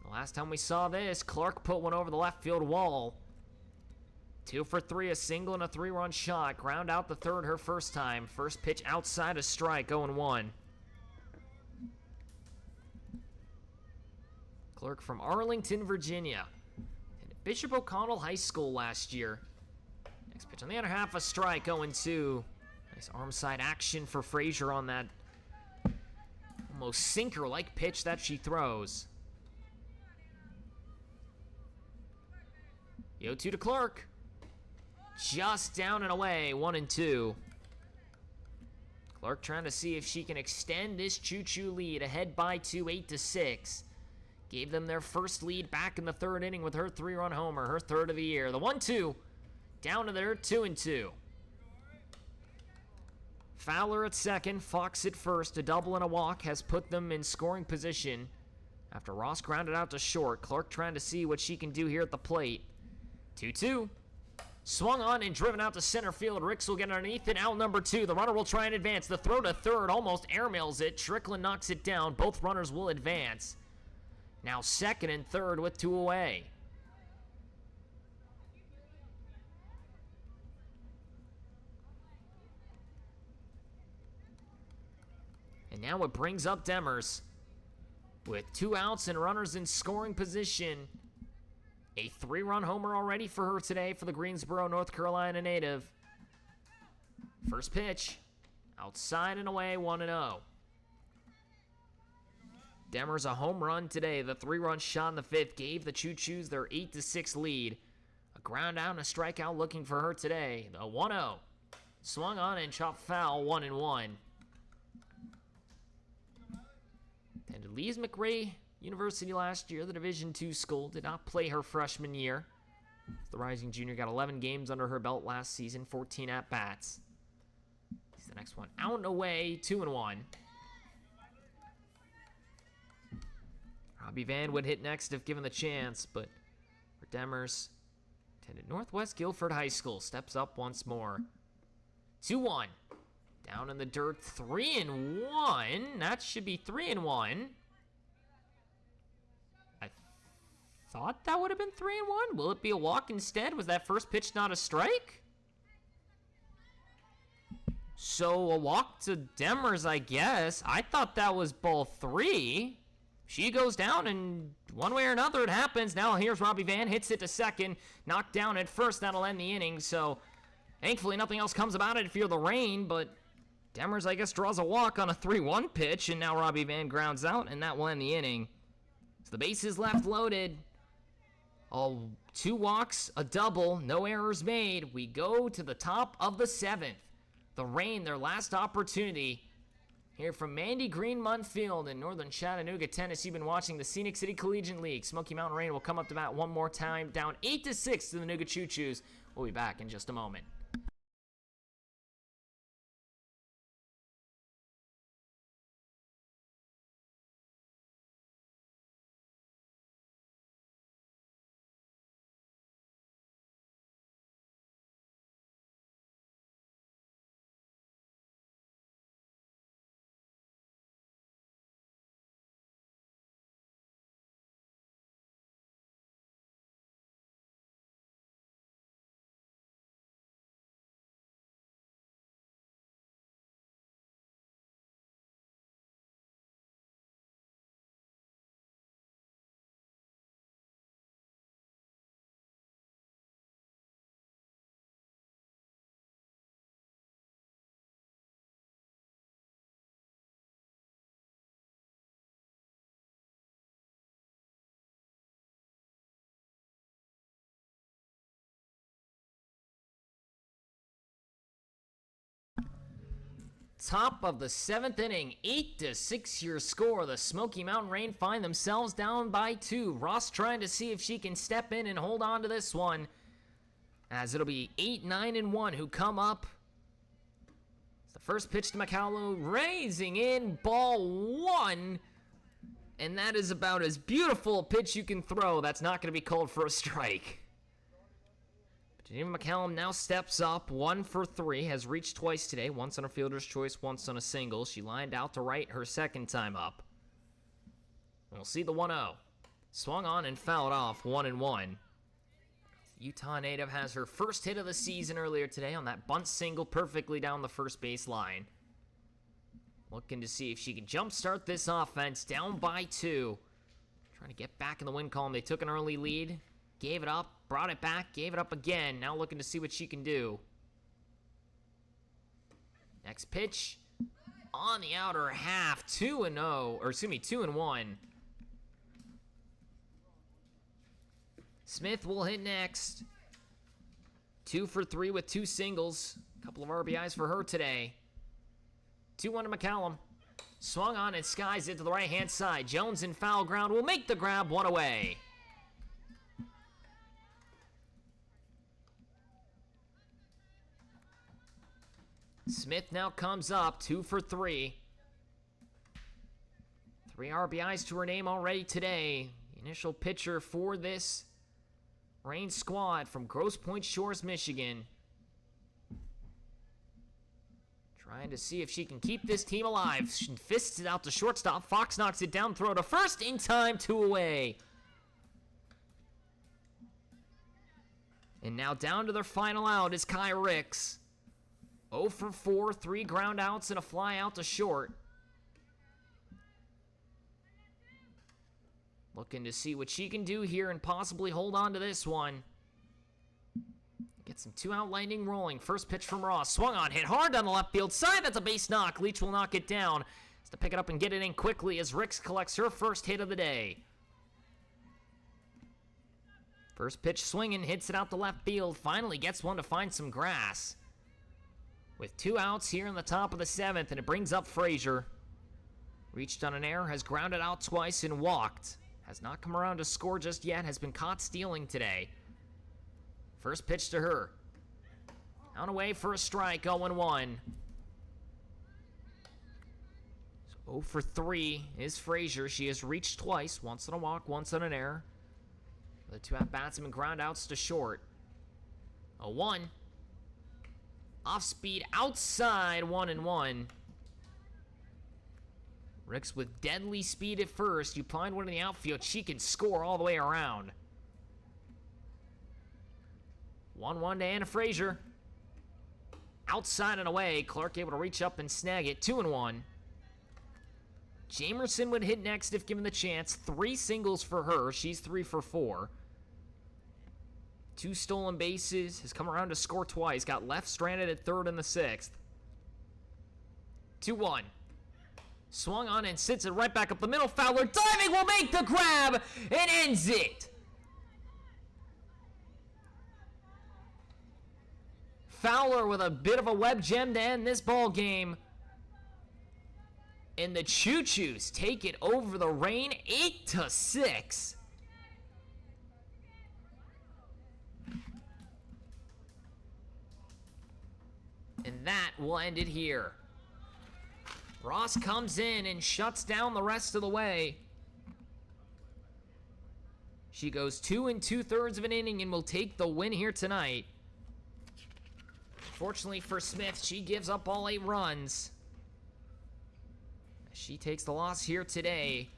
The last time we saw this, Clark put one over the left field wall. 2 for 3, a single and a 3-run shot. Ground out the 3rd her first time. First pitch outside, a strike, 0-1. Clark from Arlington, Virginia. And at Bishop O'Connell High School last year. Next pitch on the other half, a strike, 0-2. Nice arm side action for Frazier on that almost sinker-like pitch that she throws. The 0-2 to Clark. Just down and away, 1-2. Clark trying to see if she can extend this choo-choo lead, ahead by 2, 8-6. Gave them their first lead back in the 3rd inning with her 3-run homer, her 3rd of the year. The 1-2, down to their 2-2. Fowler at second, Fox at first. A double and a walk has put them in scoring position after Ross grounded out to short. Clark trying to see what she can do here at the plate. 2-2. Swung on and driven out to center field. Ricks will get underneath it. Out number 2. The runner will try and advance. The throw to 3rd almost airmails it. Strickland knocks it down. Both runners will advance. Now 2nd and 3rd with 2 away. And now it brings up Demers with 2 outs and runners in scoring position. A 3-run homer already for her today for the Greensboro, North Carolina native. First pitch, outside and away, 1-0. Demers a home run today. The 3-run shot in the 5th gave the Choos their 8-6 lead. A ground out and a strikeout looking for her today. The 1-0. Swung on and chopped foul, 1-1. Attended Lees McRae University last year. The Division II school did not play her freshman year. The rising junior got 11 games under her belt last season, 14 at-bats. The next one out and away, 2-1. Robbie Van would hit next if given the chance, but for Demers, attended Northwest Guilford High School, steps up once more. 2-1. Down in the dirt, 3-1. That should be 3-1. I thought that would have been 3-1. Will it be a walk instead? Was that first pitch not a strike? So a walk to Demers, I guess. I thought that was ball 3. She goes down, and one way or another it happens. Now here's Robbie Van, hits it to second, knocked down at first. That'll end the inning. So thankfully nothing else comes about it if you're the rain, but Demers, I guess, draws a walk on a 3-1 pitch, and now Robbie Van grounds out, and that will end the inning. So the bases left loaded. Oh, 2 walks, a double, no errors made. We go to the top of the 7th. The Rain, their last opportunity. Here from Mandy Greenmont Field in northern Chattanooga, Tennessee. You've been watching the Scenic City Collegiate League. Smoky Mountain Rain will come up to bat one more time, down 8-6 to the Nooga Choos. We'll be back in just a moment. Top of the 7th inning, 8-6 your score. The Smoky Mountain Rain find themselves down by 2. Ross trying to see if she can step in and hold on to this one, as it'll be 8, 9, and 1 who come up. It's the first pitch to McCallum, raising in, ball 1, and that is about as beautiful a pitch you can throw. That's not going to be called for a strike. Geneva McCallum now steps up, 1 for 3, has reached twice today, once on a fielder's choice, once on a single. She lined out to right her second time up. We'll see the 1-0. Swung on and fouled off, 1-1. Utah native has her first hit of the season earlier today on that bunt single perfectly down the first base line. Looking to see if she can jumpstart this offense, down by 2. Trying to get back in the win column. They took an early lead, gave it up, brought it back, gave it up again. Now looking to see what she can do. Next pitch on the outer half, 2-0, or excuse me, 2-1. Smith will hit next. 2 for 3 with 2 singles. A couple of RBIs for her today. 2-1 to McCallum. Swung on and skies it to the right-hand side. Jones in foul ground will make the grab, 1 away. Smith now comes up, 2 for 3. 3 RBIs to her name already today. The initial pitcher for this Rain squad from Grosse Pointe Shores, Michigan. Trying to see if she can keep this team alive. She fists it out to shortstop. Fox knocks it down, throw to first in time, 2 away. And now down to their final out is Kai Ricks. 0 for 4, 3 ground outs and a fly out to short. Looking to see what she can do here and possibly hold on to this one. Get some 2-out lightning rolling. First pitch from Ross. Swung on, hit hard down the left field side. That's a base knock. Leach will knock it down. Has to pick it up and get it in quickly as Ricks collects her first hit of the day. First pitch swinging, hits it out the left field, finally gets one to find some grass. With 2 outs here in the top of the 7th, and it brings up Frazier. Reached on an error, has grounded out twice and walked. Has not come around to score just yet, has been caught stealing today. First pitch to her. On away for a strike, 0-1. So 0 for 3 is Frazier. She has reached twice, once on a walk, once on an error. The 2 at-bats have been ground outs to short. 0-1. Off speed, outside, 1-1. Ricks with deadly speed at first. You find one in the outfield, she can score all the way around. 1-1 to Anna Frazier. Outside and away, Clark able to reach up and snag it, 2-1. Jamerson would hit next if given the chance. 3 singles for her, she's 3 for 4. 2 stolen bases, has come around to score twice, got left stranded at third in the 6th. 2-1. Swung on and sits it right back up the middle. Fowler diving will make the grab and ends it. Fowler with a bit of a web gem to end this ball game. And the Choos take it over the Reign 8-6. And that will end it here. Ross comes in and shuts down the rest of the way. She goes 2 2/3 of an inning and will take the win here tonight. Fortunately for Smith, she gives up all 8 runs. She takes the loss here today.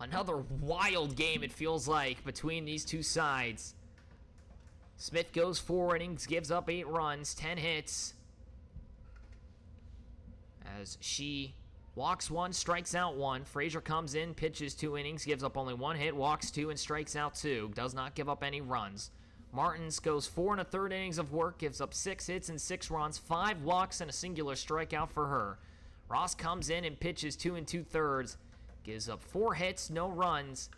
Another wild game, it feels like, between these two sides. Smith goes 4 innings, gives up 8 runs, 10 hits. As she walks 1, strikes out 1. Frazier comes in, pitches 2 innings, gives up only 1 hit, walks 2, and strikes out 2. Does not give up any runs. Martins goes 4 1/3 innings of work, gives up 6 hits and 6 runs, 5 walks, and a singular strikeout for her. Ross comes in and pitches 2 2/3, gives up 4 hits, no runs.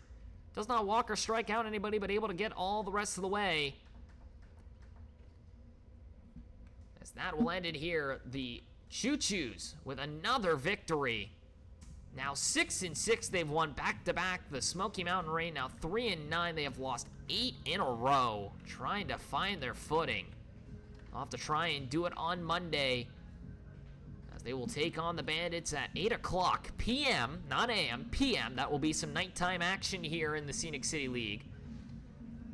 Does not walk or strike out anybody, but able to get all the rest of the way. As that will end it here. The Choos with another victory. Now 6-6, they've won back-to-back. The Smoky Mountain Reign now 3-9. They have lost 8 in a row, trying to find their footing. They'll have to try and do it on Monday, as they will take on the Bandits at 8 o'clock p.m., not a.m., p.m. That will be some nighttime action here in the Scenic City League.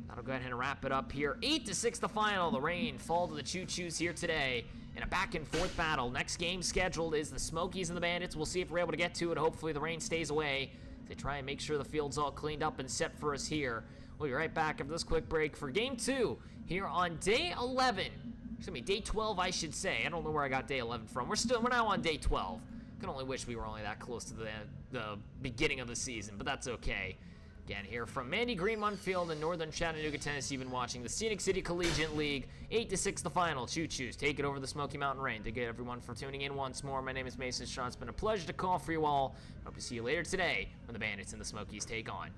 That'll go ahead and wrap it up here. 8-6 the final. The Reign fall to the Choos here today in a back-and-forth battle. Next game scheduled is the Smokies and the Bandits. We'll see if we're able to get to it. Hopefully the Reign stays away. They try and make sure the field's all cleaned up and set for us here. We'll be right back after this quick break for Game 2 here on Day 11. Excuse me, Day 12, I should say. I don't know where I got Day 11 from. We're now on Day 12. Can only wish we were only that close to the beginning of the season, but that's okay. Again, here from Mandy Green Munfield in northern Chattanooga, Tennessee, you've been watching the Scenic City Collegiate League. 8-6 the final. Choos take it over the Smoky Mountain Reign. Thank you everyone for tuning in once more. My name is Mason Shaw. It's been a pleasure to call for you all. Hope to see you later today when the Bandits and the Smokies take on